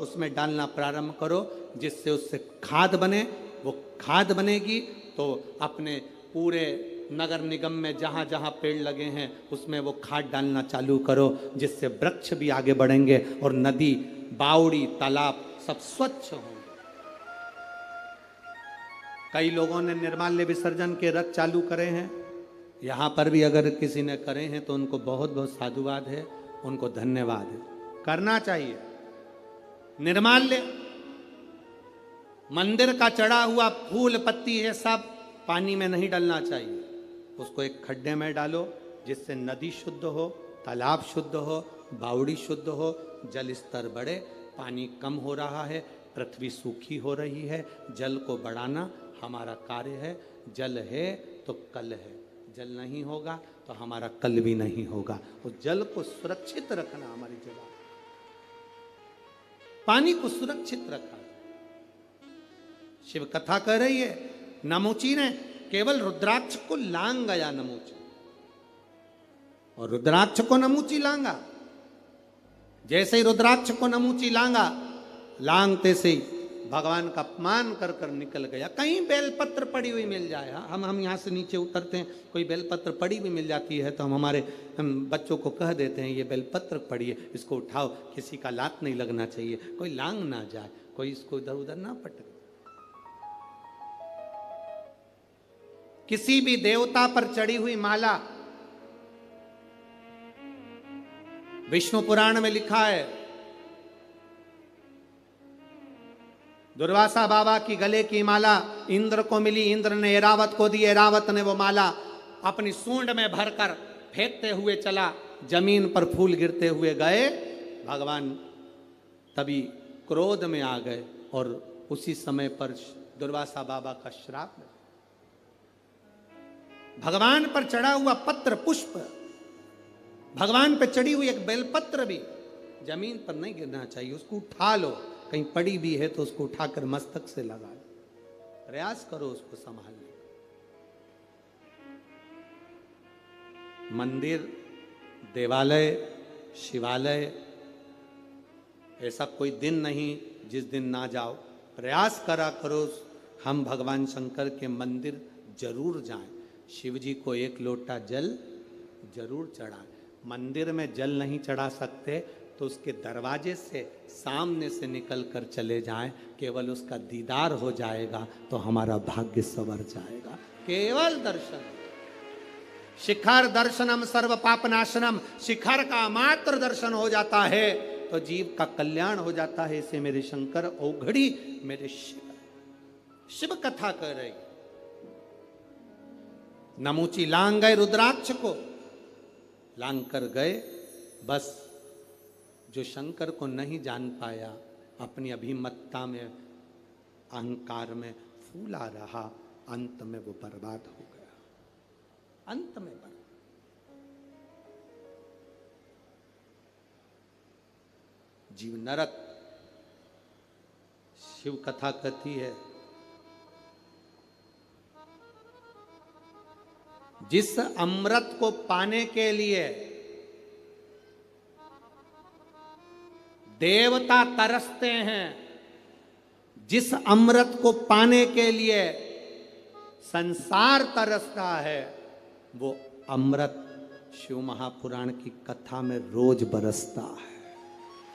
उसमें डालना प्रारंभ करो, जिससे उससे खाद बने। वो खाद बनेगी तो अपने पूरे नगर निगम में जहाँ जहाँ पेड़ लगे हैं उसमें वो खाद डालना चालू करो, जिससे वृक्ष भी आगे बढ़ेंगे और नदी, बावड़ी, तालाब सब स्वच्छ होंगे। कई लोगों ने निर्माल्य विसर्जन के रथ चालू करे हैं। यहाँ पर भी अगर किसी ने करे हैं तो उनको बहुत बहुत साधुवाद है, उनको धन्यवाद है। करना चाहिए। निर्माल्य, मंदिर का चढ़ा हुआ फूल पत्ती है, सब पानी में नहीं डालना चाहिए। उसको एक खड्डे में डालो, जिससे नदी शुद्ध हो, तालाब शुद्ध हो, बावड़ी शुद्ध हो, जल स्तर बढ़े। पानी कम हो रहा है, पृथ्वी सूखी हो रही है, जल को बढ़ाना हमारा कार्य है। जल है तो कल है, जल नहीं होगा तो हमारा कल भी नहीं होगा। उस जल को सुरक्षित रखना हमारी जवाब, पानी को सुरक्षित रखा। शिव कथा कह रही है, नमूची ने केवल रुद्राक्ष को लांग गया नमूची, और रुद्राक्ष को नमूची लांगा। जैसे ही रुद्राक्ष को नमूची लांगा, लांगते से ही भगवान का अपमान कर कर निकल गया। कहीं बेलपत्र पड़ी हुई मिल जाए, हम यहाँ से नीचे उतरते हैं, कोई बेलपत्र पड़ी हुई मिल जाती है तो हम बच्चों को कह देते हैं ये बेलपत्र पड़ी है, इसको उठाओ, किसी का लात नहीं लगना चाहिए, कोई लांग ना जाए, कोई इसको इधर उधर ना पटके। किसी भी देवता पर चढ़ी हुई माला, विष्णु पुराण में लिखा है, दुर्वासा बाबा की गले की माला इंद्र को मिली, इंद्र ने एरावत को दी, एरावत ने वो माला अपनी सूंड में भरकर फेंकते हुए चला, जमीन पर फूल गिरते हुए गए। भगवान तभी क्रोध में आ गए और उसी समय पर दुर्वासा बाबा का श्राप मिला। भगवान पर चढ़ा हुआ पत्र पुष्प, भगवान पर चढ़ी हुई एक बेलपत्र भी जमीन पर नहीं गिरना चाहिए, उसको उठा लो। कहीं पड़ी भी है तो उसको उठाकर मस्तक से लगा लो, प्रयास करो उसको संभालने। मंदिर, देवालय, शिवालय, ऐसा कोई दिन नहीं जिस दिन ना जाओ। प्रयास करा करो हम भगवान शंकर के मंदिर जरूर जाएं, शिव जी को एक लोटा जल जरूर चढ़ाएं। मंदिर में जल नहीं चढ़ा सकते तो उसके दरवाजे से सामने से निकल कर चले जाएं, केवल उसका दीदार हो जाएगा तो हमारा भाग्य संवर जाएगा। केवल दर्शन, शिखर दर्शनम सर्व पापनाशनम, शिखर का मात्र दर्शन हो जाता है तो जीव का कल्याण हो जाता है। इसे मेरे शंकर औघड़ी मेरे शिव कथा कर रही। नमूची लांग गए रुद्राक्ष को, लांग कर गए, बस जो शंकर को नहीं जान पाया, अपनी अभिमत्ता में, अहंकार में फूला रहा, अंत में वो बर्बाद हो गया। अंत में बर्बाद। जीव नरक। शिव कथा कहती है, जिस अमृत को पाने के लिए देवता तरसते हैं, जिस अमृत को पाने के लिए संसार तरसता है, वो अमृत शिव महापुराण की कथा में रोज बरसता है,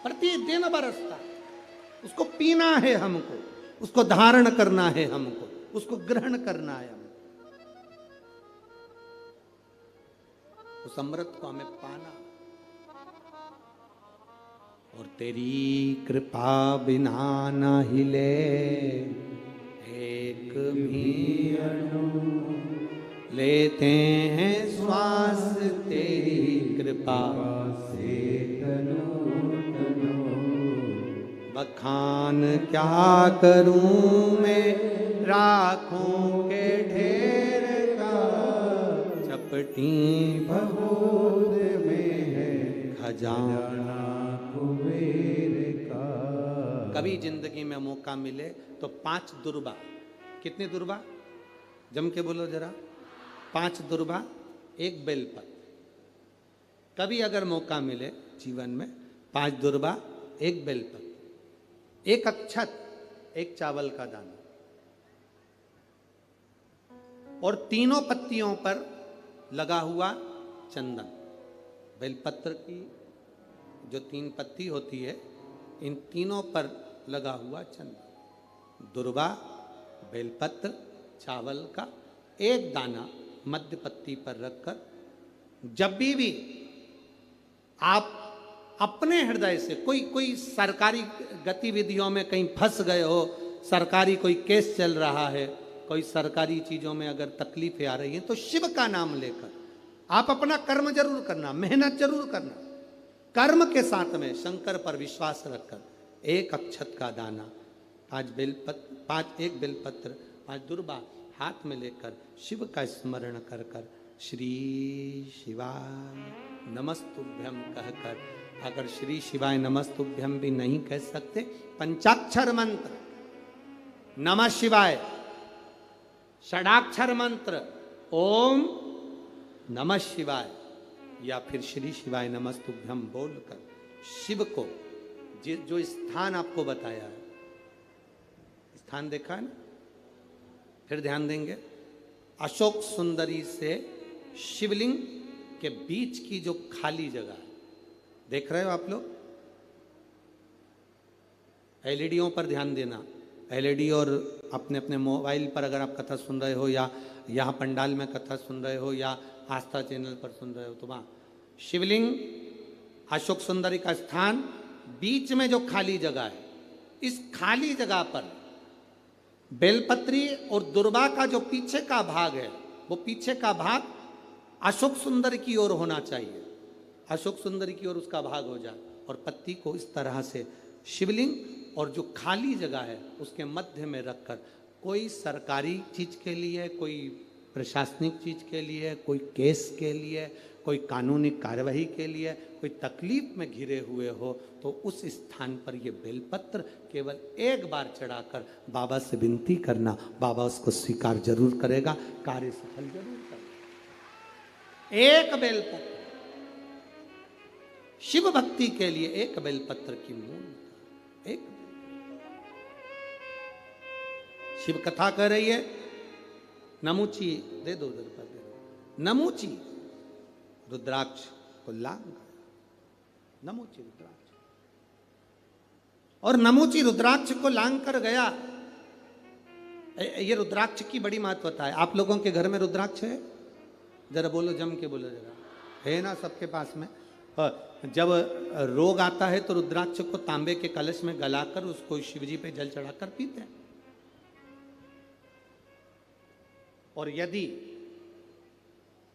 प्रतिदिन बरसता है। उसको पीना है हमको, उसको धारण करना है हमको, उसको ग्रहण करना है हमको, उस अमृत को हमें पाना। और तेरी कृपा बिना न हिले एक भी अणु, लेते हैं श्वास तेरी कृपा से तनो तनो। बखान क्या करूं मैं राखों के ढेर का, चपटी भगोद में है खजाना कुबेर का। कभी जिंदगी में मौका मिले तो 5 दुर्बा, कितनी दुर्बा जम के बोलो जरा, 5 दुर्बा 1 बेलपत्र। कभी अगर मौका मिले जीवन में 5 दुर्बा 1 बेलपत्र, 1 अक्षत 1 चावल का दाना, और तीनों पत्तियों पर लगा हुआ चंदन। बेलपत्र की जो 3 पत्ती होती है, इन तीनों पर लगा हुआ चंदन, दुर्बा, बेलपत्र, चावल का 1 दाना मध्य पत्ती पर रखकर, जब भी आप अपने हृदय से कोई सरकारी गतिविधियों में कहीं फंस गए हो, सरकारी कोई केस चल रहा है, कोई सरकारी चीजों में अगर तकलीफें आ रही हैं, तो शिव का नाम लेकर आप अपना कर्म जरूर करना, मेहनत जरूर करना। कर्म के साथ में शंकर पर विश्वास रखकर 1 अक्षत का दाना, 1 बेलपत्र, 5 दुर्बा हाथ में लेकर शिव का स्मरण कर कर श्री शिवाय नमस्तुभ्यम कहकर, अगर श्री शिवाय नमस्तुभ्यम भी नहीं कह सकते, पंचाक्षर मंत्र नमः शिवाय, षडाक्षर मंत्र ओम नमः शिवाय, या फिर श्री शिवाय नमस्तुभ्यम बोलकर शिव को जो स्थान आपको बताया है, स्थान देखा है ना, फिर ध्यान देंगे, अशोक सुंदरी से शिवलिंग के बीच की जो खाली जगह है, देख रहे हो आप लोग, एलईडीओं पर ध्यान देना, एलईडी और अपने अपने मोबाइल पर अगर आप कथा सुन रहे हो, या यहाँ पंडाल में कथा सुन रहे हो, या आस्था चैनल पर सुन रहे हो, तो वहाँ शिवलिंग, अशोक सुंदरी का स्थान, बीच में जो खाली जगह है, इस खाली जगह पर बेलपत्री और दुर्बा का जो पीछे का भाग है, वो पीछे का भाग अशोक सुंदर की ओर होना चाहिए, अशोक सुंदर की ओर उसका भाग हो जाए, और पत्ती को इस तरह से शिवलिंग और जो खाली जगह है उसके मध्य में रखकर, कोई सरकारी चीज के लिए, कोई प्रशासनिक चीज के लिए, कोई केस के लिए, कोई कानूनी कार्यवाही के लिए, कोई तकलीफ में घिरे हुए हो, तो उस स्थान पर ये बेलपत्र केवल 1 बार चढ़ाकर बाबा से विनती करना, बाबा उसको स्वीकार जरूर करेगा, कार्य सफल जरूर करेगा। 1 बेलपत्र शिव भक्ति के लिए, 1 बेलपत्र की मूल, 1 शिव कथा कह रही है, नमूची दे दो, उधर पर दे दो, नमूची रुद्राक्ष को लांग, नमूची रुद्राक्ष, और नमूची रुद्राक्ष को लांग कर गया। ये रुद्राक्ष की बड़ी महत्वता है। आप लोगों के घर में रुद्राक्ष है? जरा बोलो, जम के बोलो जरा, है ना सबके पास में? जब रोग आता है तो रुद्राक्ष को तांबे के कलश में गलाकर उसको शिवजी पे जल चढ़ाकर पीते हैं। और यदि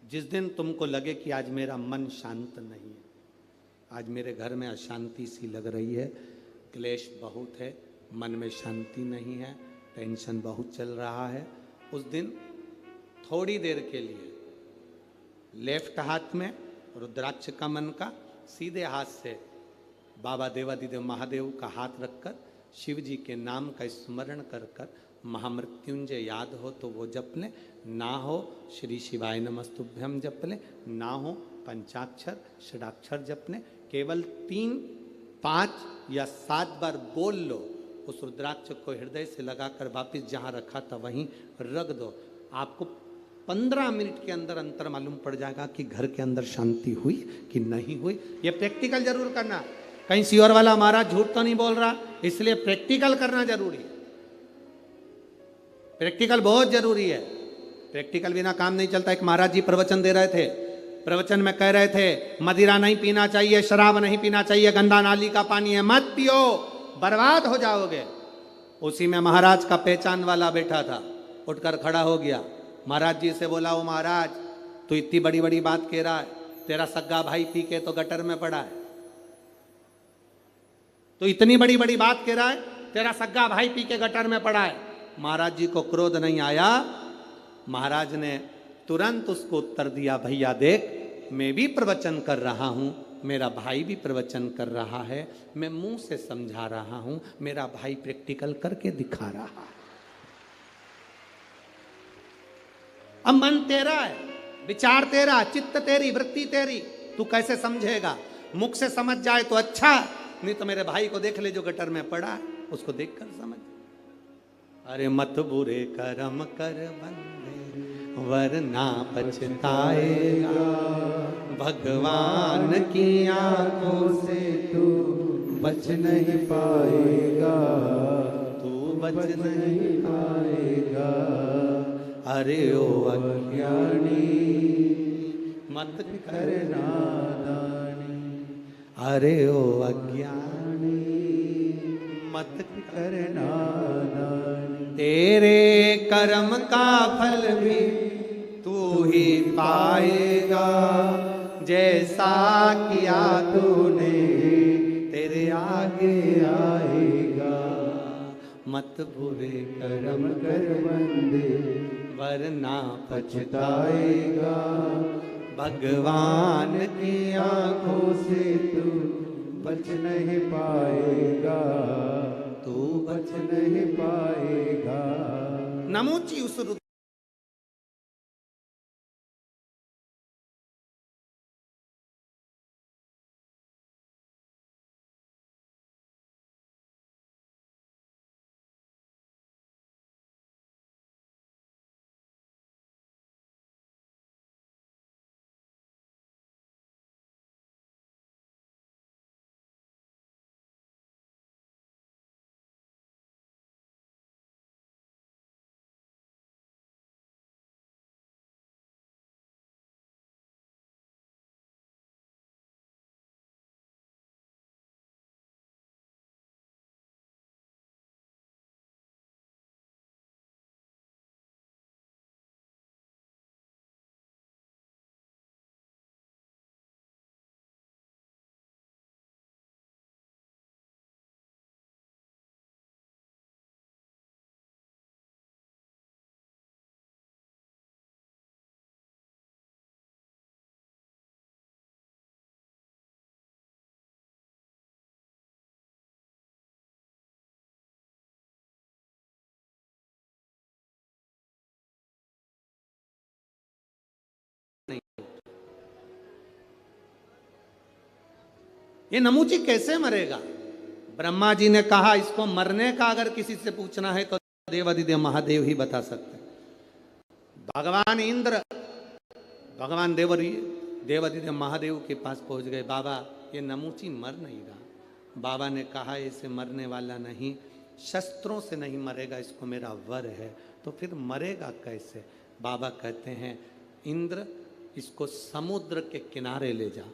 जिस दिन तुमको लगे कि आज मेरा मन शांत नहीं है, आज मेरे घर में अशांति सी लग रही है, क्लेश बहुत है, मन में शांति नहीं है, टेंशन बहुत चल रहा है, उस दिन थोड़ी देर के लिए लेफ्ट हाथ में रुद्राक्ष का मन का, सीधे हाथ से बाबा देवादिदेव महादेव का हाथ रखकर शिव जी के नाम का स्मरण कर कर महामृत्युंजय याद हो तो वो जप लें, ना हो श्री शिवाय नमस्तुभ्यम जप लें, ना हो पंचाक्षर षडाक्षर जप लें। केवल 3, 5 या 7 बार बोल लो, उस रुद्राक्ष को हृदय से लगाकर वापिस जहाँ रखा था वहीं रख दो। आपको 15 मिनट के अंदर अंतर मालूम पड़ जाएगा कि घर के अंदर शांति हुई कि नहीं हुई। ये प्रैक्टिकल जरूर करना, कहीं सियोर वाला हमारा झूठ तो नहीं बोल रहा, इसलिए प्रैक्टिकल करना जरूरी है। प्रैक्टिकल बहुत जरूरी है, प्रैक्टिकल बिना काम नहीं चलता। एक महाराज जी प्रवचन दे रहे थे, प्रवचन में कह रहे थे मदिरा नहीं पीना चाहिए, शराब नहीं पीना चाहिए, गंदा नाली का पानी है, मत पियो, बर्बाद हो जाओगे। उसी में महाराज का पहचान वाला बैठा था, उठकर खड़ा हो गया, महाराज जी से बोला, ओ महाराज तू इतनी बड़ी बड़ी बात कह रहा है, तेरा सग्गा भाई पी के तो गटर में पड़ा है। तो इतनी बड़ी बड़ी बात कह रहा है, तेरा सग्गा भाई पी के गटर में पड़ा है। महाराज जी को क्रोध नहीं आया, महाराज ने तुरंत उसको उत्तर दिया, भैया देख मैं भी प्रवचन कर रहा हूं, मेरा भाई भी प्रवचन कर रहा है, मैं मुंह से समझा रहा हूं, मेरा भाई प्रैक्टिकल करके दिखा रहा है। अब मन तेरा है, विचार तेरा, चित्त तेरी, वृत्ति तेरी, तू कैसे समझेगा? मुख से समझ जाए तो अच्छा, नहीं तो मेरे भाई को देख ले जो गटर में पड़ा है, उसको देखकर समझ। अरे मत बुरे कर्म कर बंदे वरना पछताएगा, भगवान की आंखों से तू बच नहीं पाएगा, तू बच नहीं पाएगा। अरे ओ अज्ञानी मत कर नादानी, अरे ओ अज्ञानी मत कर नादानी। तेरे कर्म का फल भी तू ही पाएगा, जैसा किया तूने तेरे आगे आएगा। मत बुरे कर्म कर बंदे वरना पछताएगा, भगवान की आंखों से तू बच नहीं पाएगा, तू बच नहीं पाएगा। नमूची उस रुद्र ये नमूची कैसे मरेगा? ब्रह्मा जी ने कहा इसको मरने का अगर किसी से पूछना है तो देवादिदेव महादेव ही बता सकते हैं। भगवान इंद्र भगवान देवादिदेव महादेव के पास पहुंच गए, बाबा ये नमूची मर नहीं रहा। बाबा ने कहा इसे मरने वाला नहीं, शस्त्रों से नहीं मरेगा, इसको मेरा वर है। तो फिर मरेगा कैसे? बाबा कहते हैं इंद्र इसको समुद्र के किनारे ले जा,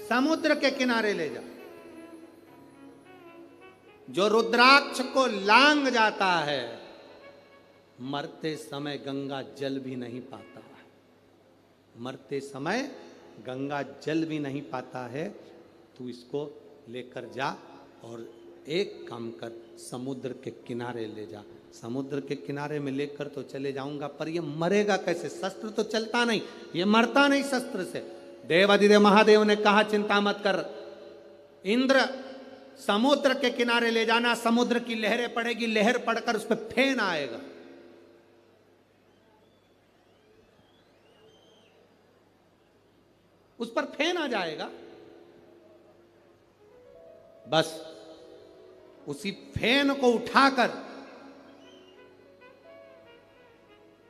समुद्र के किनारे ले जा। जो रुद्राक्ष को लांग जाता है मरते समय गंगा जल भी नहीं पाता है, मरते समय गंगा जल भी नहीं पाता है। तू इसको लेकर जा और एक काम कर, समुद्र के किनारे ले जा। समुद्र के किनारे में लेकर तो चले जाऊंगा, पर ये मरेगा कैसे? शस्त्र तो चलता नहीं, ये मरता नहीं शस्त्र से। देवादिदेव महादेव ने कहा चिंता मत कर इंद्र, समुद्र के किनारे ले जाना, समुद्र की लहरें पड़ेगी, लहर पड़कर उस पर फेन आएगा। उस पर फेन आ जाएगा, बस उसी फेन को उठाकर,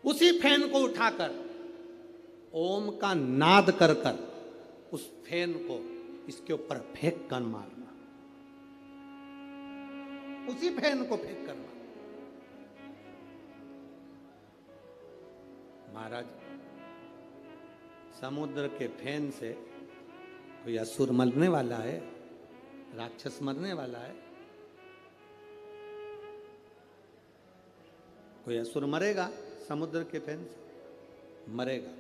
उसी फेन को उठाकर ओम का नाद कर कर उस फेन को इसके ऊपर फेंक कर मारना, उसी फेन को फेंक कर मारना। महाराज समुद्र के फेन से कोई असुर मरने वाला है, राक्षस मरने वाला है? कोई असुर मरेगा समुद्र के फेन से? मरेगा।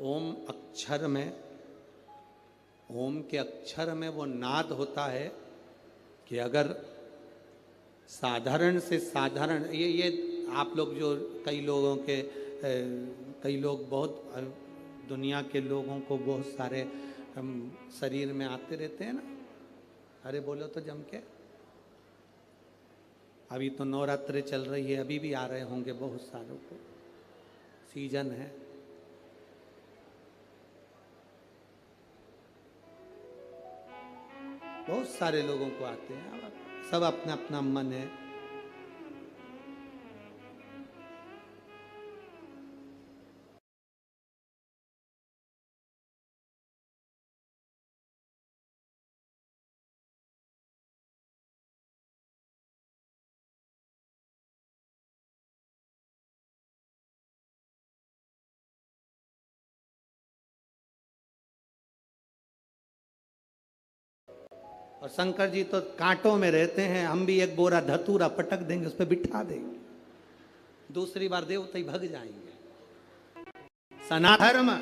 ओम अक्षर में, ओम के अक्षर में वो नाद होता है कि अगर साधारण से साधारण, ये आप लोग जो कई लोगों के कई लोग बहुत दुनिया के लोगों को बहुत सारे शरीर में आते रहते हैं ना, अरे बोलो तो जम के। अभी तो नवरात्रि चल रही है, अभी भी आ रहे होंगे बहुत सारों को, सीजन है। बहुत सारे लोगों को आते हैं, सब अपना अपना मन है। और शंकर जी तो कांटों में रहते हैं, हम भी एक बोरा धतूरा पटक देंगे, उस पर बिठा देंगे, दूसरी बार देवता ही भग जाएंगे। सनातन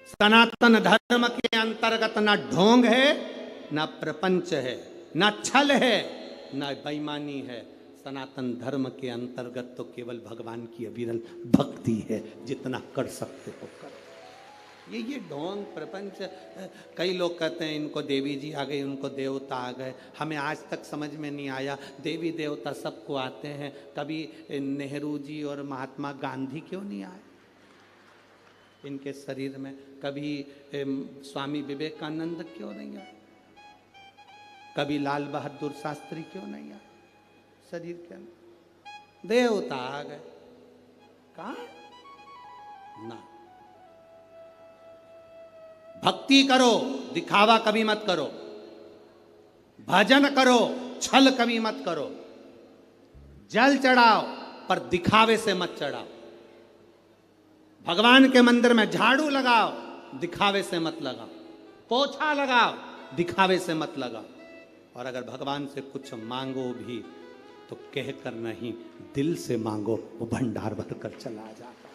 सनातन धर्म के अंतर्गत ना ढोंग है, ना प्रपंच है, ना छल है, ना बेईमानी है। सनातन धर्म के अंतर्गत तो केवल भगवान की अविरल भक्ति है। जितना कर सकते हो करो। ये ढोंग प्रपंच, कई लोग कहते हैं इनको देवी जी आ गई, उनको देवता आ गए। हमें आज तक समझ में नहीं आया, देवी देवता सबको आते हैं, कभी नेहरू जी और महात्मा गांधी क्यों नहीं आए इनके शरीर में? कभी स्वामी विवेकानंद क्यों नहीं आए? कभी लाल बहादुर शास्त्री क्यों नहीं आए शरीर के अंदर? देवता आ गए। कहाँ ना, भक्ति करो, दिखावा कभी मत करो, भजन करो, छल कभी मत करो, जल चढ़ाओ पर दिखावे से मत चढ़ाओ, भगवान के मंदिर में झाड़ू लगाओ, दिखावे से मत लगाओ, पोछा लगाओ, दिखावे से मत लगाओ। और अगर भगवान से कुछ मांगो भी तो कह कर नहीं, दिल से मांगो, वो भंडार भर कर चला जाता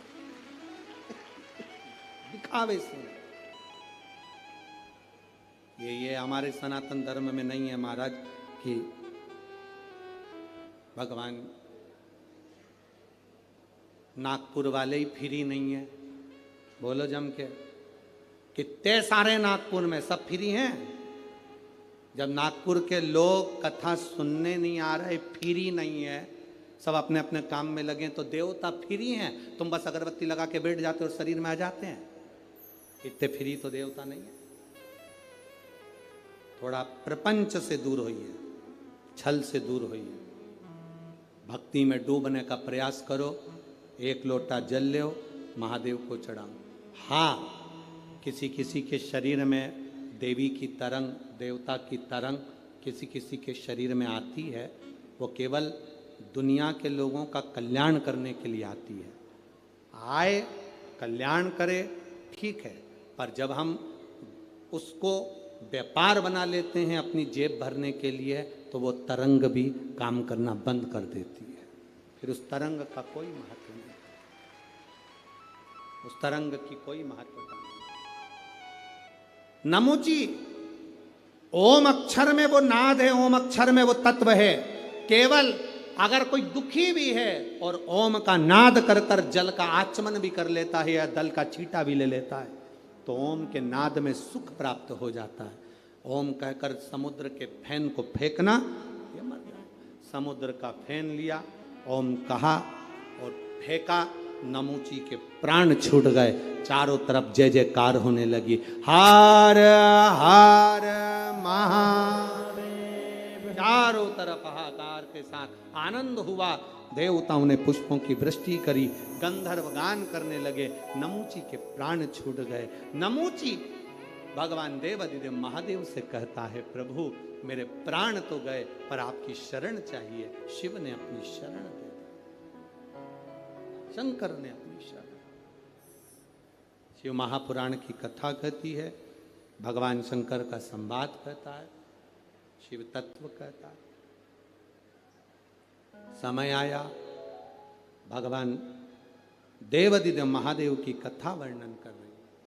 दिखावे से। ये हमारे सनातन धर्म में नहीं है महाराज कि भगवान, नागपुर वाले ही फ्री नहीं है, बोलो जम के। कितने सारे नागपुर में सब फ्री हैं। जब नागपुर के लोग कथा सुनने नहीं आ रहे, फ्री नहीं है, सब अपने अपने काम में लगे, तो देवता फ्री हैं। तुम बस अगरबत्ती लगा के बैठ जाते हो और शरीर में आ जाते हैं। इतने फ्री तो देवता नहीं है। थोड़ा प्रपंच से दूर होइए, छल से दूर होइए, भक्ति में डूबने का प्रयास करो। एक लोटा जल लो, महादेव को चढ़ाओ। हाँ, किसी किसी के शरीर में देवी की तरंग, देवता की तरंग किसी किसी के शरीर में आती है, वो केवल दुनिया के लोगों का कल्याण करने के लिए आती है। आए, कल्याण करे, ठीक है, पर जब हम उसको व्यापार बना लेते हैं अपनी जेब भरने के लिए, तो वो तरंग भी काम करना बंद कर देती है। फिर उस तरंग का कोई महत्व नहीं, उस तरंग की कोई महत्वता नहीं। नमुची, ओम अक्षर में वो नाद है, ओम अक्षर में वो तत्व है। केवल अगर कोई दुखी भी है और ओम का नाद कर कर जल का आचमन भी कर लेता है या दल का छींटा भी ले लेता है, तो ओम के नाद में सुख प्राप्त हो जाता है। ओम कहकर समुद्र के फैन को फेंकना, ये मर जाए। समुद्र का फैन लिया, ओम कहा और फेंका, नमूची के प्राण छूट गए। चारों तरफ जय जयकार होने लगी। हार हार महादेव, चारों तरफ हाहाकार के साथ आनंद हुआ। देवताओं ने पुष्पों की वृष्टि करी, गंधर्व गान करने लगे, नमूची के प्राण छूट गए। नमूची भगवान देवाधिदेव महादेव से कहता है, प्रभु मेरे प्राण तो गए पर आपकी शरण चाहिए। शिव ने अपनी शरण दे दी, शंकर ने अपनी शरण। शिव महापुराण की कथा कहती है, भगवान शंकर का संवाद कहता है, शिव तत्व कहता है। समय आया भगवान देवादिदेव महादेव की कथा वर्णन कर रहे हैं।